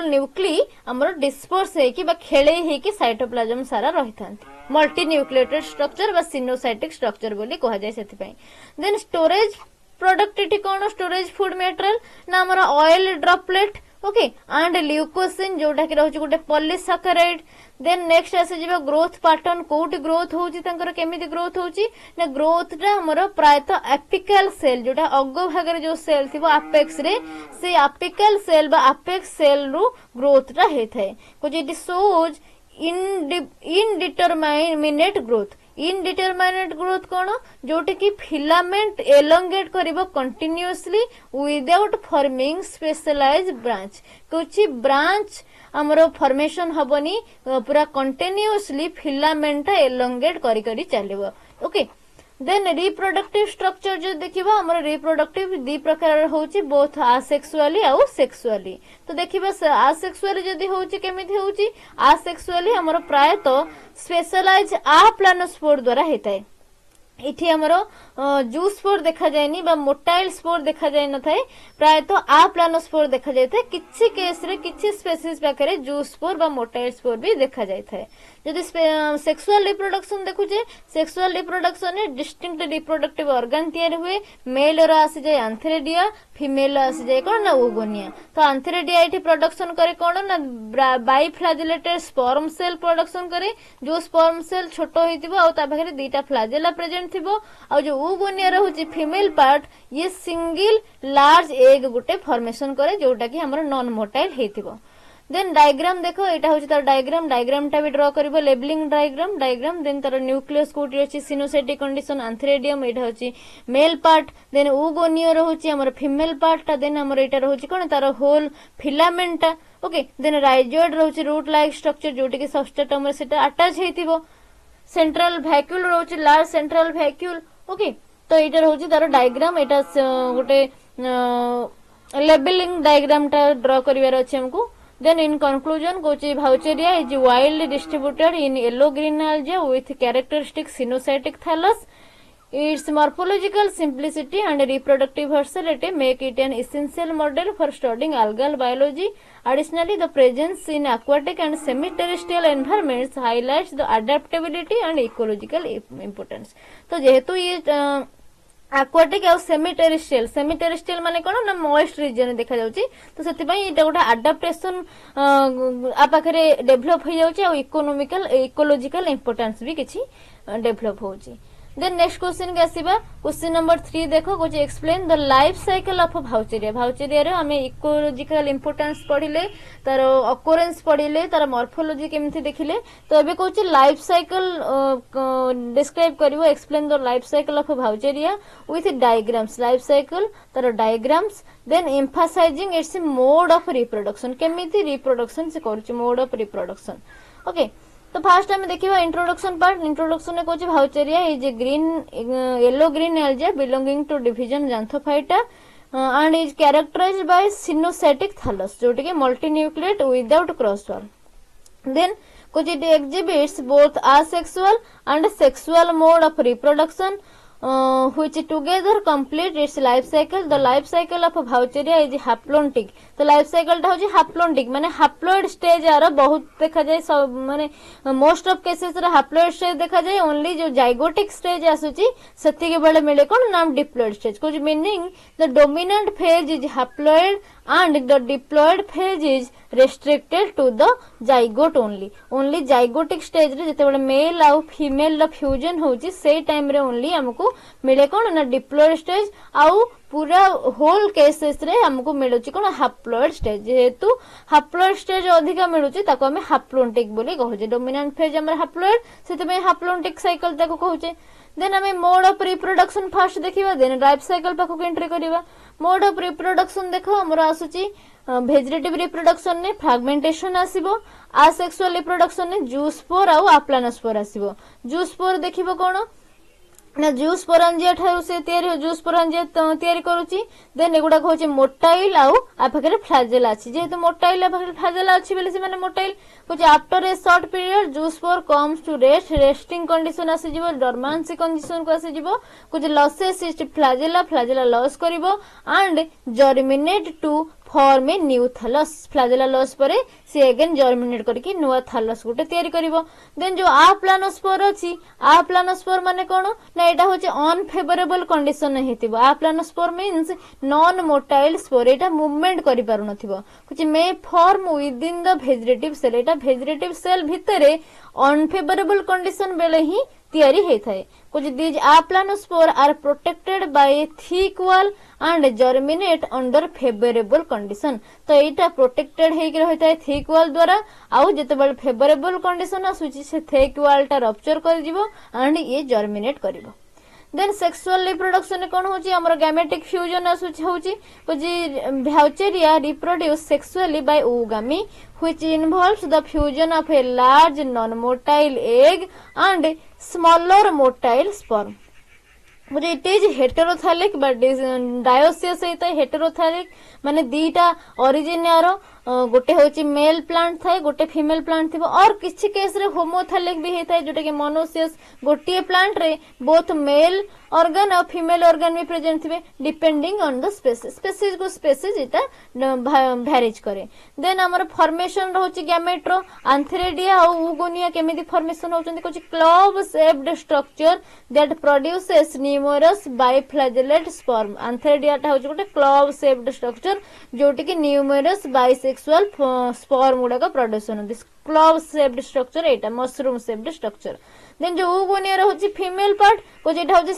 न्यूक्ली हमर डिस्पर्स हेकी बा खेले हेकी साइटोप्लाज्म सारा रही थांती मल्टी न्यूक्लिएटेड स्ट्रक्चर बा सिनोसाइटिक स्ट्रक्चर बोली कहा जाय सेति पई देन स्टोरेज प्रोडक्ट एटी कोन स्टोरेज फूड मटेरियल ना हमर ऑयल ड्रॉपलेट ओके एंड ल्यूकोसिन जोटा कि रहउची गोटे पॉलीसैकेराइड देन नेक्स्ट आसे जिबा ग्रोथ पैटर्न कोठी ग्रोथ होउची तंकर केमिति ग्रोथ होउची ना ग्रोथ टा हमर प्रायतः एपिकल सेल जोटा अग्ग भागरे जो सेल थिबो एपेक्स रे से एपिकल सेल बा एपेक्स सेल रु ग्रोथ टा हेथाय कुछ इट शोज इनडिटरमिनेट ग्रोथ कौन जोटे कि फिलामेंट एलोंगेट करिबो continuously without forming specialised branch कुछ ब्रांच हमरो फॉर्मेशन हबनी पूरा कंटिन्यूअसली फिलामेंट एलोंगेट करी करी चलिबो ओके देन रिप्रोडक्टिव स्ट्रक्चर जो देखिबा हमर रिप्रोडक्टिव दी प्रकार होची बोथ आसेक्सुअली आ सेक्सुअली तो देखिबा आसेक्सुअली जदी होची केमिति होची आसेक्सुअली हमर प्रायतः स्पेशलाइज आ प्लानोस्पोर द्वारा हेताय इठी हमरो जू स्पोर देखा जायनी बा मोटाइल स्पोर देखा जाय न थाए प्रायतः आ प्लानोस्पोर देखा जाय थाए किछि केस रे किछि स्पेसीज पाखरे जू स्पोर बा मोटाइल स्पोर भी देखा जाय थाए जदि सेक्सुअल रिप्रोडक्शन देखुचे सेक्सुअल रिप्रोडक्शन ने डिस्टिंक्ट रिप्रोडक्टिव ऑर्गन तैयार हुए मेल रो आसी जाय एंथेरिडिया फीमेल आसी जाय कोन ना ओगोनिया तो एंथेरिडिया इठी प्रोडक्शन करे कोन ना बाइफ्लैजेलेटेड स्पर्म सेल प्रोडक्शन करे जो स्पर्म सेल छोटो होइतिबो आ ता पाखरे दीटा फ्लैजेला प्रेजेंट थिबो आ जो ओगोनिया रहउची फीमेल पार्ट ये सिंगल लार्ज एग गुटे फॉर्मेशन करे जोटा कि हमर नॉन मोटाइल हेतिबो देन डायग्राम देखो एटा होची तार डायग्राम टा भी ड्रा करबो लेबलिंग डायग्राम देन तार न्यूक्लियस कोठी अछि सिनोसाइटिक कंडीशन एंथेरिडियम एटा होची मेल पार्ट देन ओगोनिया रहउची हमर फीमेल पार्ट टा देन हमर एटा रहउची कोन तार होल फिलामेंट टा ओके देन राइजोइड रहउची रूट लाइक स्ट्रक्चर जोटी कि सबस्ट्रेटम रे सेटा अटैच हेतिबो सेंट्रल वैक्यूल रहउची लार्ज सेंट्रल वैक्यूल ओके तो एटा रहउची तार डायग्राम एटा गोटे लेबलिंग डायग्राम टा ड्रा करिवार अछि हमकु Then in conclusion, Kochi Vaucheria is widely distributed in yellow green algae with characteristic sinusotic thallus. Its morphological simplicity and reproductive versatility make it an essential model for studying algal biology. Additionally, the presence in aquatic and semi-terrestrial environments highlights the adaptability and ecological importance. तो जेहेतु ये aquatic ଆଉ semi माने कोन ना moist reason देखा जाउची तो सेति पई एटा गोटा अडाप्टेशन आ पाखरे डेवलप हो जाउची आ इकोलॉजिकल इंपोर्टेंस भी किछि डेवलप होउची. Then next question के आसीबा क्वेश्चन नंबर 3 देखो कुछ explain the life cycle of Vaucheria रे हमें इकोलॉजिकल इंपोर्टेंस पढिले तार अकोरेंस पढिले तार मॉर्फोलॉजी केमथि देखिले तो एबे कहूची लाइफ साइकिल डिस्क्राइब करिवो explain the life cycle of Vaucheria with diagrams life cycle तार diagrams then emphasizing its mode of reproduction केमिति रिप्रोडक्शन से करूची मोड ऑफ रिप्रोडक्शन. ओके तो फास्ट हमें देखिबा इंट्रोडक्शन पार्ट. इंट्रोडक्शन में कहूची Vaucheria is a green yellow green alga belonging to division Xanthophyta and is characterized by sinusotic thallus जोटी के multinucleate without cross wall. Then कुछ it exhibits both asexual and sexual mode of reproduction which together complete its life cycle. The life cycle of भाउचेरिया is haplontic. तो life cycle टा होची haplontic माने haploid stage आरो बहुत देखा जाय सब माने मोस्ट ऑफ केसेस रे haploid स्टेज देखा जाय ओनली जो जाइगोटिक स्टेज आसुची सेति के बेले मिले कोन नाम डिप्लॉइड स्टेज कुछ meaning the dominant phase is haploid and the diploid phase is restricted to the zygote only zygotic stage रे जते बेले मेल आ फीमेल रा फ्यूजन होची से टाइम रे ओनली हमको मिले कोन ना डिप्लॉइड स्टेज आउ पूरा होल केसेस रे हमको मिलुची कोन हैप्लॉइड स्टेज जेहेतु हैप्लॉइड स्टेज अधिका मिलुची ताको हमें हैप्लोन्टिक बोली कहूचे डोमिनेंट फेज हमर हैप्लॉइड सेते में हैप्लोन्टिक साइकिल ताको कहूचे. देन हमें मोड ऑफ रिप्रोडक्शन फास्ट देखिबा देन लाइफ साइकिल पाखो एंट्री करिबा. मोड ऑफ रिप्रोडक्शन देखो हमर आसुची वेजिटेटिव रिप्रोडक्शन ने फ्रैगमेंटेशन आसीबो आसेक्सुअल रिप्रोडक्शन ने जूस्पोर आ अप्लानोस्पोर आसीबो. जूस्पोर देखिबो कोन ना जूस पोरांजिया ठारू से तयारी जूस पोरांजिया तयारी करूची. देन एगुडा कहूची मोटाइल आउ आ पाखरे फ्लाजेला अछि जेहेतु मोटाइल आ पाखरे फ्लाजेला अछि बेले से माने मोटाइल कुछ after a short period zoospore comes to resting condition आसी जिवो डोरमेंसी कंडीशन को आसी जिवो कुछ लॉसेस इज फ्लाजेला लॉस करिवो and germinate to form a new thallus. Flagella loss परे से अगेन जर्मिनेट करके नुआ थैलस गुटे तयारी करिवो. देन जो आप्लानोस्पोर अछि आप्लानोस्पोर माने कोन ना एटा होचे अनफेवरेबल कंडीशन हेतिबो. Aplanospore means non motile spore एटा मूवमेंट करि पारु नथिबो कुछ may form within the vegetative cell एटा वेजिटेटिव सेल भितरे अनफेवरेबल कंडीशन बेले ही तयारी हेथाय. कुछ these aplanospore are protected by a thick wall and germinate under favourable condition. तो एटा प्रोटेक्टेड हेक रहता है थिक वॉल द्वारा आउ जते बल फेवरेबल कंडीशन आसुची से थिक वॉल टा रप्चर कर जिवो एंड ये जर्मिनेट करिवो. देन सेक्सुअल रिप्रोडक्शन कोन होची हमर गैमेटिक फ्यूजन आसुची होची कुछ Vaucheria reproduce sexually by oogamy which involves the fusion of a large non-motile egg and smaller motile sperm. मुझे इट इज हेटेरोथैलिक बट डायोसियस होता है हेटेरोथैलिक माने दीटा ओरिजिन यारो गोटे होची मेल प्लांट थाए गोटे फीमेल प्लांट थिबो और किछि केस रे होमोथैलिक भी हेता है जोटे के मोनोसियस गोटे प्लांट रे बोथ मेल ऑर्गन और फीमेल ऑर्गन भी प्रेजेंट थिबे डिपेंडिंग ऑन द स्पेसीज को स्पेसीज इटा भैरिज करे. देन हमर फॉर्मेशन रहउची गैमेट्रो आंथेरेडिया और ऊगोनिया केमिति फॉर्मेशन होचंती कुछ club shaped structure that produces numerous biflagellate sperm. Antheridia टा होची गोटे क्लॉव शेप्ड स्ट्रक्चर जोटी के न्यूमरस बाइसेक्सुअल स्पर्म गुडा का production this clove shaped structure Etah mushroom shaped structure. Then जो ऊगोनिया रहउची फीमेल पार्ट को जेटा होची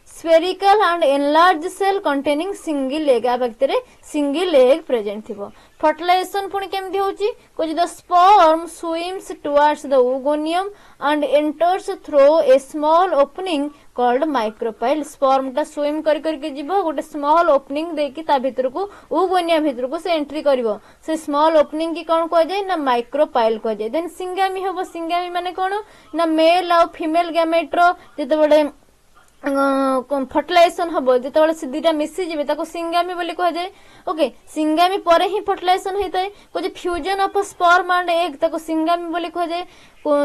spherical and enlarged cell containing single egg uh भक्तरे single egg present थिबो. Fertilisation पुणी केमती होची कुछ the sperm swims towards the oogonium and enters through a small opening called micropyle. Sperm टा swim कर करके जीवो गोटे स्मॉल ओपनिंग देकी ता भीतर को ओगोनिया भीतर को से एंट्री करिवो से स्मॉल ओपनिंग की कोन को जाय ना माइक्रोपाइल को जाय. देन सिंगामी होबो सिंगामी माने कोन ना मेल और फीमेल गैमेट्रो जते बडे फर्टिलाइजेशन हम जो से दुटा मिसीजे सिंगामी बोली कह जाए ओके सिंगामी पर ही फर्टिलाइजेशन होता है कुछ fusion of sperm and egg सिंगामी बोली कह जाए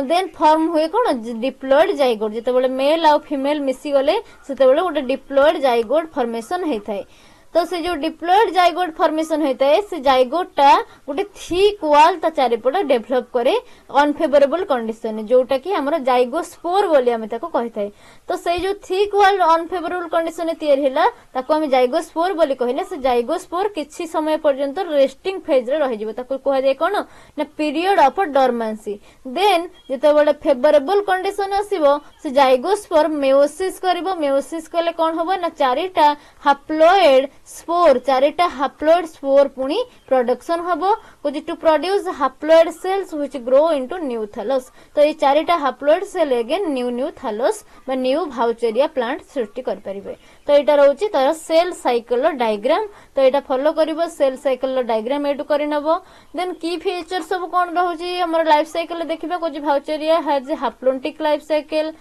देन फॉर्म हुए कौन डिप्लॉयड जाइगोट जिते मेल आउ फीमेल मिसी गले से गोटे डिप्लॉयड जाइगोट फॉर्मेशन होता है तो से जो डिप्लॉयड जाइगोट फॉर्मेशन होता है से जाइगोट टा गोटे थिक वॉल ता चारिपट डेभलप करे अनफेवरेबल कंडीशन जोटा कि हमर जाइगोस्पोर बोली हमें ताको कहथाय तो से जो थिक वॉल अनफेवरेबल कंडीशन तैयार हैला ताको हम जाइगोस्पोर बोली कहले से जाइगोस्पोर किछि समय पर्यंत रेस्टिंग फेज रे रहि जिवो ताको कह जाय कोन ना पीरियड ऑफ डोरमेंसी देन जेते बडे फेवरेबल कंडीशन आसीबो से जाइगोस्पोर मेयोसिस करबो मेयोसिस कले कोन होबो ना चारिटा हैप्लॉइड स्पोर चारिटा हैप्लॉइड स्पोर पुनी प्रोडक्शन हबो कुछ to produce haploid cells which grow into new thallus तो ये चारिटा haploid cell again new thallus बा न्यू भाउचेरिया प्लांट सृष्टि कर परिबे तो एटा रहउची तार सेल साइकिल डायग्राम तो एटा फॉलो करिवो सेल साइकिल डायग्राम एटू करि नबो देन की फीचर सब कोन रहउची हमर लाइफ साइकिल देखिबा कुछ Vaucheria has a haplontic life cycle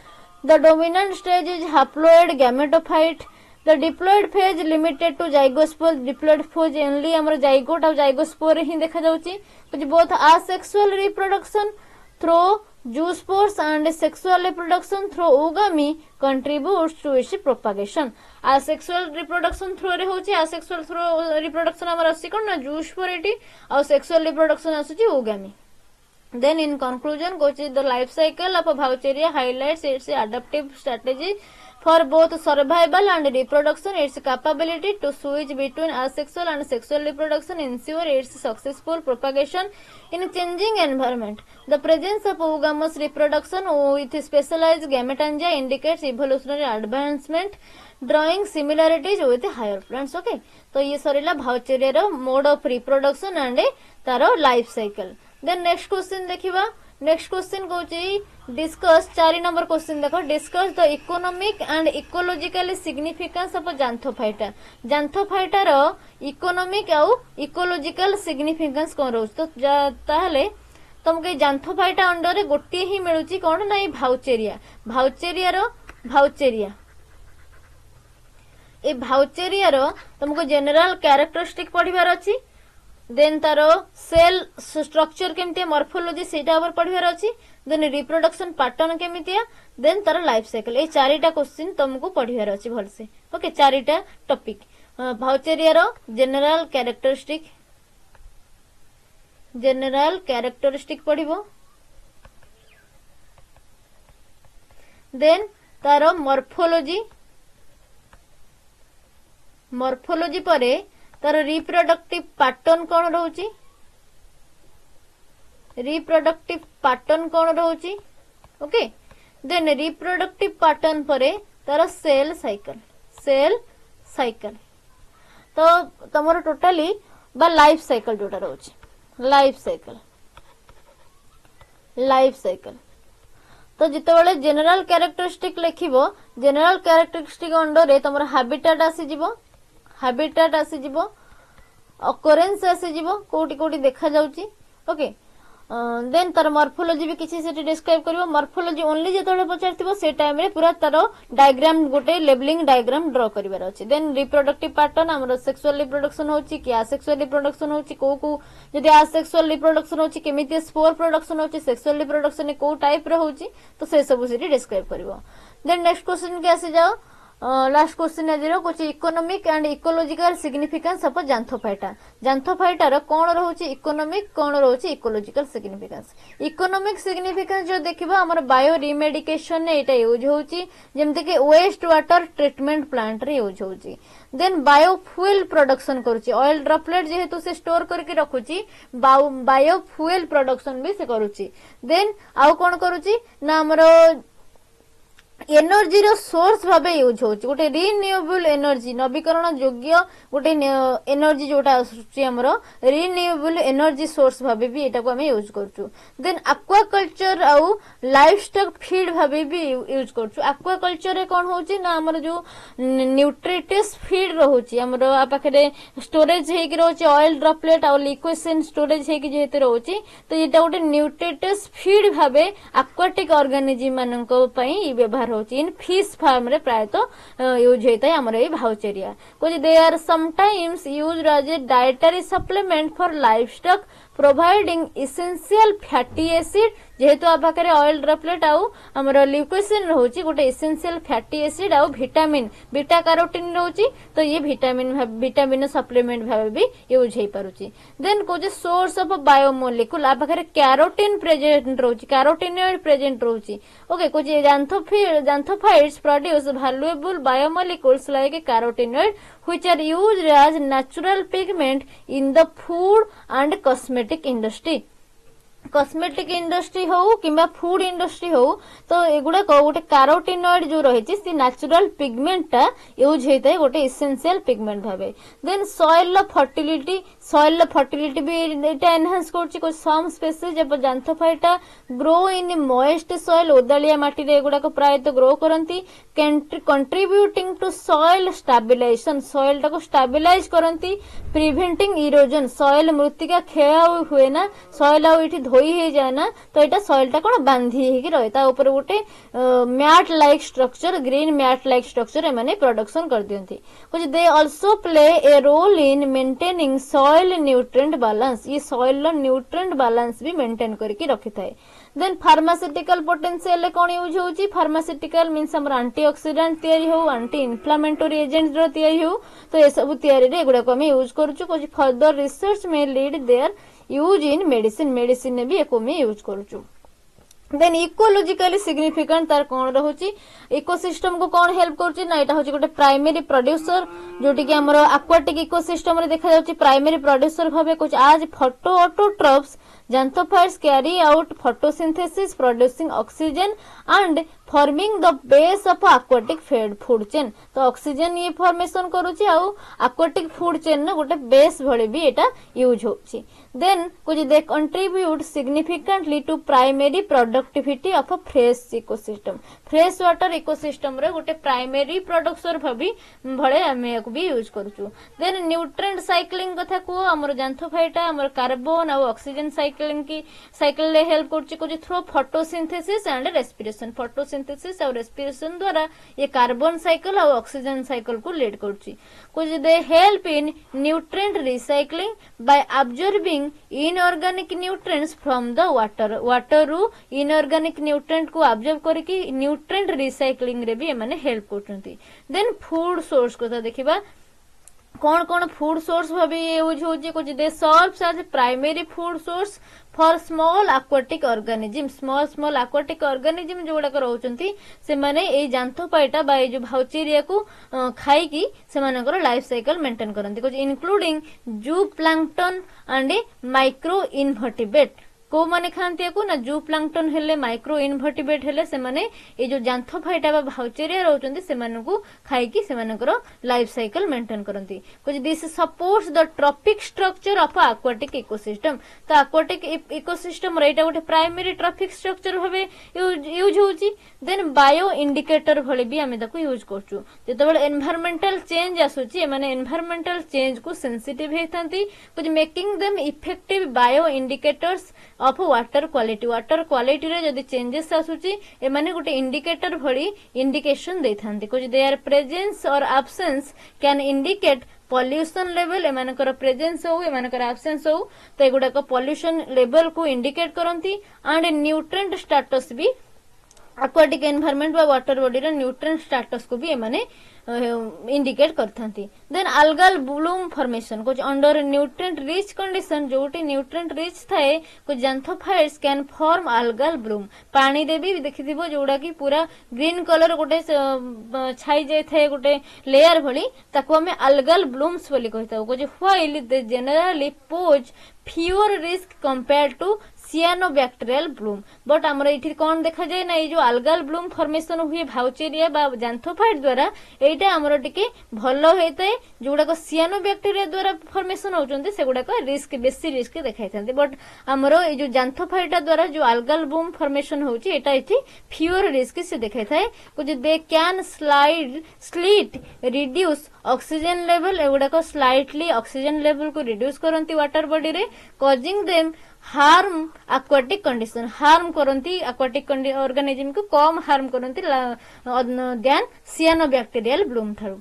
the dominant stage is haploid gametophyte The diploid phase limited to zygospore diploid phase only हमर zygote और zygospore ही देखा जाउची कुछ both asexual reproduction through zoospores and sexual reproduction through Ogami contributes to its propagation asexual reproduction through रे होची asexual through reproduction हमर आसी कोन ना zoospority और sexual reproduction आसी Ogami then in conclusion goes the life cycle of a Vaucheria highlights its adaptive strategy for both survival and reproduction. Its capability to switch between asexual and sexual reproduction ensure its successful propagation in changing environment. The presence of oogamous reproduction with specialized gametangia indicates evolutionary advancement, drawing similarities with higher plants. Okay, तो ये सरीला Vaucheria रो mode of reproduction and तारो life cycle. Then next question देखिबा next question कहूँ discuss 4 number question देखो discuss the economic and ecological significance of जांथोफाइटा जांथोफाइटा रो economic आउ इकोलॉजिकल सिग्निफिकेंस कोन रोज तो ताहले तुमके जांथोफाइटा अंडर रे गोटे ही मिलुची कोन ना भाउचेरिया भाउचेरिया रो भाउचेरिया ए भाउचेरिया रो तुमको जनरल कैरेक्टरिस्टिक पढ़िबार अछि देन तारो सेल स्ट्रक्चर केमतिया मॉर्फोलॉजी सेटा ऊपर पढ़िबार अछि देन रिप्रोडक्शन पैटर्न केमतिया देन तारो लाइफ साइकिल ए चारिटा क्वेश्चन तुमको पढ़िबार अछि भलसे ओके चारिटा टॉपिक भाउचेरिया रो जनरल कैरेक्टरिस्टिक पढ़िबो देन तारो मॉर्फोलॉजी परे तार रिप्रोडक्टिव पैटर्न कौन रहउची रिप्रोडक्टिव पैटर्न कौन रहउची ओके देन रिप्रोडक्टिव पैटर्न परे तार सेल साइकिल तो तमरो टोटली बा लाइफ साइकिल जोटा रहउची लाइफ साइकिल तो जितेबाला जनरल कैरेक्टरिस्टिक लिखिबो जनरल कैरेक्टरिस्टिक अंडर रे तमरो हैबिटेट आसीजिवो ऑकरेंस आसीजिवो कोटी कोटी देखा जाउची ओके देन तार मॉर्फोलॉजी भी किसी सेठी डिस्क्राइब करिवो मॉर्फोलॉजी ओनली जेतोले पचारथिबो से टाइम रे पूरा तार डायग्राम गोटे लेबलिंग डायग्राम ड्रा करिवार अछि देन रिप्रोडक्टिव पैटर्न हमर सेक्सुअल रिप्रोडक्शन होची कि असेक्सुअल रिप्रोडक्शन होची को जदि असेक्सुअल रिप्रोडक्शन होची केमिति स्पोर प्रोडक्शन होची सेक्सुअल रिप्रोडक्शन को टाइप रे होची तो से सब सेठी डिस्क्राइब करिवो देन नेक्स्ट क्वेश्चन के आसी जाओ लास्ट क्वेश्चन आज कुछ economic and ecological significance of Xanthophyta रो कोन रहउची इकोनॉमिक कोन रहउची इकोलॉजिकल इकोनॉमिक सिग्निफिकेंस जो देखिबा हमर बायो रिमेडिकेशन ने एटा यूज होउची जेमते कि वेस्ट वाटर ट्रीटमेंट प्लांट रे यूज होउची देन बायोफ्यूल प्रोडक्शन करूची ऑयल ड्रॉपलेट जेहेतु से स्टोर करके रखुची बायोफ्यूल प्रोडक्शन भी से करूची देन आउ कोन करूची ना हमरो एनर्जी रो सोर्स भाबे यूज होची गोटे रिन्यूएबल एनर्जी नवीकरण योग्य गोटे एनर्जी जोटा आसुची हमरो रिन्यूएबल एनर्जी सोर्स भाबे भी एटा को हम यूज करचू देन एक्वाकल्चर आउ लाइवस्टॉक फीड भाबे भी यूज करचू एक्वाकल्चर रे कोन होची ना हमरो जो न्यूट्रिटियस फीड रहउची हमरो आ पाखरे स्टोरेज हे कि रहउची ऑयल ड्रॉपलेट आउ लिक्विड स्टोरेज हे कि जेते रहउची तो एटा गोटे न्यूट्रिटियस फीड भाबे एक्वाटिक ऑर्गेनिज्म मानन को पई व्यवहार रोची इन फिश फार्म रे प्राय तो यूज होता है हमर ए भाउचेरिया कुछ they are sometimes used as a dietary supplement for livestock providing essential fatty acid जेहेतु आ पाखे ऑयल ड्रॉपलेट आउ हमर ल्यूकोसिन रोची गोटे इसेंशियल फैटी एसिड आउ विटामिन बीटा कैरोटीन रोची तो ये विटामिन सप्लीमेंट भाव भी यूज हो पारुची देन कोजे सोर्स ऑफ बायोमोलिक्यूल आ पाखे कैरोटीन प्रेजेंट रोची कैरोटीनॉइड प्रेजेंट रोची ओके कोजे xanthophytes produce valuable biomolecules like carotenoid which are used as natural pigment in the food and cosmetic industry cosmetic industry हो किंबा फूड इंडस्ट्री हो तो एगुड़ा गोटे कैरोटीनॉइड जो रही सी नेचुरल पिगमेंट टा यूज होता है गोटे इसेंशियल पिगमेंट भावे देन सॉइल फर्टिलिटी भी एटा एनहांस करछि को सम स्पेसीज जब xanthophyta grow in moist soil ओदालिया माटी रे एगुड़ा को प्राय तो ग्रो करंती contributing to soil stabilization soil टा को स्टेबलाइज करंती प्रिवेंटिंग इरोजन सॉइल मृत्तिका क्षय हुए ना सॉइल आ इठी धोई हे जाए ना तो एटा सॉइल टा कोन बांधी हे कि रहे ता ऊपर गोटे mat like structure green mat like structure एमाने प्रोडक्शन कर दियंती कुछ they also play a role in maintaining soil nutrient balance ये सॉइल रो न्यूट्रिएंट बैलेंस भी मेंटेन करके रखि थाए देन फार्मास्यूटिकल पोटेंशियल कौन यूज होची फार्मास्यूटिकल मींस हमर एंटीऑक्सीडेंट तयारी हो एंटी इन्फ्लेमेटरी एजेंट रो तयारी हो तो ए सब तयारी रे एगुडा को हम यूज करूछु कुछ फर्दर रिसर्च में lead their use in medicine ने भी एको में यूज करूछु देन इकोलॉजिकली सिग्निफिकेंट तार कौन रहुची इकोसिस्टम को कौन हेल्प करूची ना एटा होची गोटे प्राइमरी प्रोड्यूसर जोटी कि हमर एक्वाटिक इकोसिस्टम रे देखा जाउची प्राइमरी प्रोड्यूसर भाबे कुछ आज photo autotrophs xanthophytes carry out photosynthesis producing oxygen and forming the base of aquatic food chain तो ऑक्सीजन ये फॉर्मेशन करूची आउ aquatic food chain ना गोटे बेस भले भी एटा यूज होची देन कुछ they contribute significantly to primary productivity of a fresh ecosystem fresh water ecosystem रे गोटे प्राइमरी प्रोडक्टर भाबी भले हमें भी यूज करूछु देन न्यूट्रिएंट साइक्लिंग कथा को हमर xanthophyta हमर कार्बन और ऑक्सीजन साइकिल ले हेल्प करछि कुछ through photosynthesis and respiration photosynthesis और रेस्पिरेशन द्वारा ये कार्बन साइकिल और ऑक्सीजन साइकिल को लीड करछि कुछ they help in nutrient recycling by absorbing inorganic nutrients from the water रु इनऑर्गेनिक न्यूट्रिएंट को अब्जॉर्ब करके न्यूट्रिएंट रिसाइक्लिंग रे भी एमाने हेल्प करछंती देन फूड सोर्स को देखिबा कौन कौन फूड सोर्स भाभी यूज होची कुछ they serves as primary food source for small aquatic organism small aquatic organism जोड़ा रहउचंती से माने ए xanthophyta बा ए जो भाउचेरिया को खाई की से मानकर लाइफ साइकिल मेंटेन करंती कुछ इंक्लूडिंग जू प्लैंकटन एंड माइक्रो इनवर्टिब्रेट को माने खांती को ना जू प्लैंकटन हेले माइक्रो इनवर्टिब्रेट हेले से माने ए जो xanthophyta बा भाउचेरिया रहउचंती से मानकु खाई की से मानकर लाइफ साइकिल मेंटेन करंती कुछ this supports the trophic structure of aquatic ecosystem तो एक्वाटिक इकोसिस्टम रेटा गोटे प्राइमरी ट्रॉपिक स्ट्रक्चर भाबे यूज होची देन बायो इंडिकेटर भले भी हमें ताको यूज करछु जेतबेले एनवायरमेंटल चेंज आसुची माने एनवायरमेंटल चेंज को सेंसिटिव हेतांती कुछ making them effective bio indicators of water quality रे जदी चेंजेस आसुची ए माने गोटे इंडिकेटर भली इंडिकेशन देथांती कुछ देयर प्रेजेंस और absence can indicate pollution level एमानकर प्रेजेंस हो एमानकर एब्सेंस हो तो एगुडा को पॉल्यूशन लेवल को इंडिकेट करंती एंड न्यूट्रिएंट स्टेटस भी एक्वाटिक एनवायरनमेंट बा वाटर बॉडी रे न्यूट्रिएंट स्टेटस को भी एमाने इंडिकेट करथांती देन algal bloom फॉर्मेशन कुछ अंडर न्यूट्रिएंट रिच कंडीशन जोटी न्यूट्रिएंट रिच थाए कुछ xanthophytes can form algal bloom पानी रे भी देखिथिबो जोडा की पूरा ग्रीन कलर गोटे छाई जाय थाए गोटे लेयर भली ताको हमें algal blooms बोली कहताउ कुछ while they generally pose fewer risk compare to cyanobacterial bloom but हमर इठी कोन देखा जाय ना ये जो algal bloom फॉर्मेशन हुए भाउचेरिया बा xanthophyte द्वारा एटा हमर टिके भलो हेते जोडा को सियानोबैक्टीरिया द्वारा फॉर्मेशन होचंती सेगुडा को रिस्क बेसी रिस्क देखाइथांती बट हमर ए जो xanthophyte द्वारा जो algal bloom फॉर्मेशन होची एटा इठी फ्यूअर रिस्क से देखाइथाय कुछ they can slightly reduce oxygen level एगुडा को स्लाइटली ऑक्सीजन लेवल को रिड्यूस करंती वाटर बॉडी रे causing them harm aquatic condition harm करती aquatic ऑर्गेनिज्म को कम हार्म करती देन सियानोबैक्टीरियल ब्लूम ठारू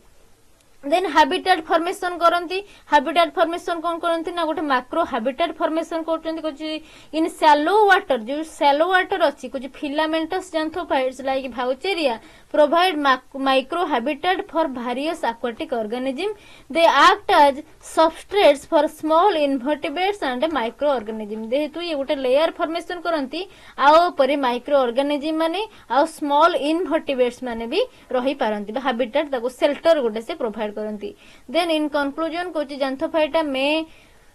देन हैबिटेट फॉर्मेशन करती हैबिटेट फॉर्मेशन कौन करती ना गोटे मैक्रो हैबिटेट फॉर्मेशन करते इन शैलो वाटर जो शैलो वाटर अच्छी कुछ filamentous xanthophytes like Vaucheria provide micro habitat for various aquatic organism they act as substrates for small invertebrates and micro organism जेहेतु ये गोटे लेयर फॉर्मेशन करती आउ परे माइक्रो ऑर्गेनिज्म माने आउ स्मॉल इनवर्टिब्रेट्स माने भी रही पारंती हैबिटेट ताको शेल्टर गोटे से प्रोवाइड करती देन इन कंक्लूजन कोची जैंथोफाइटा में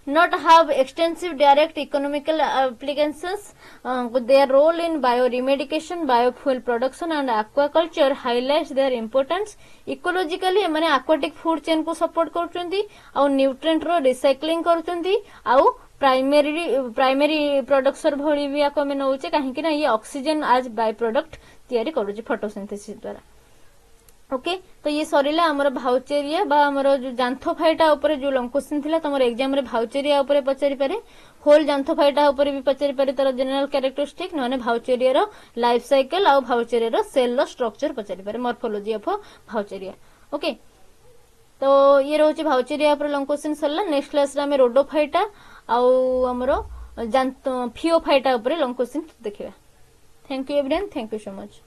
not have extensive direct economical applications. Their role in bioremedication, biofuel production and aquaculture highlights their importance. Ecologically माने aquatic food chain को support करचंदी और nutrient रो recycling करचंदी और प्राइमरी प्रोडक्शन भली भी आको में नउचे काहे कि ना ये ऑक्सीजन आज बाय प्रोडक्ट तैयारी करूची फोटोसिंथेसिस द्वारा ओके तो ये सरीला हमर भाउचेरिया बा हमर जो जांथोफाइटा ऊपर जो लॉन्ग क्वेश्चन थिला तमर एग्जाम रे भाउचेरिया ऊपर पचारि पारे होल जांथोफाइटा ऊपर भी पचारि पारे तर जनरल कैरेक्टरिस्टिक नने भाउचेरिया रो लाइफ साइकिल आ भाउचेरिया रो सेल रो स्ट्रक्चर पचारि पारे मॉर्फोलॉजी ऑफ भाउचेरिया ओके तो ये रोचे भाउचेरिया ऊपर लॉन्ग क्वेश्चन सरला नेक्स्ट क्लास रे हमें रोडोफाइटा आ हमर जांथो फियोफाइटा ऊपर लॉन्ग क्वेश्चन देखिबा thank you everyone thank you so much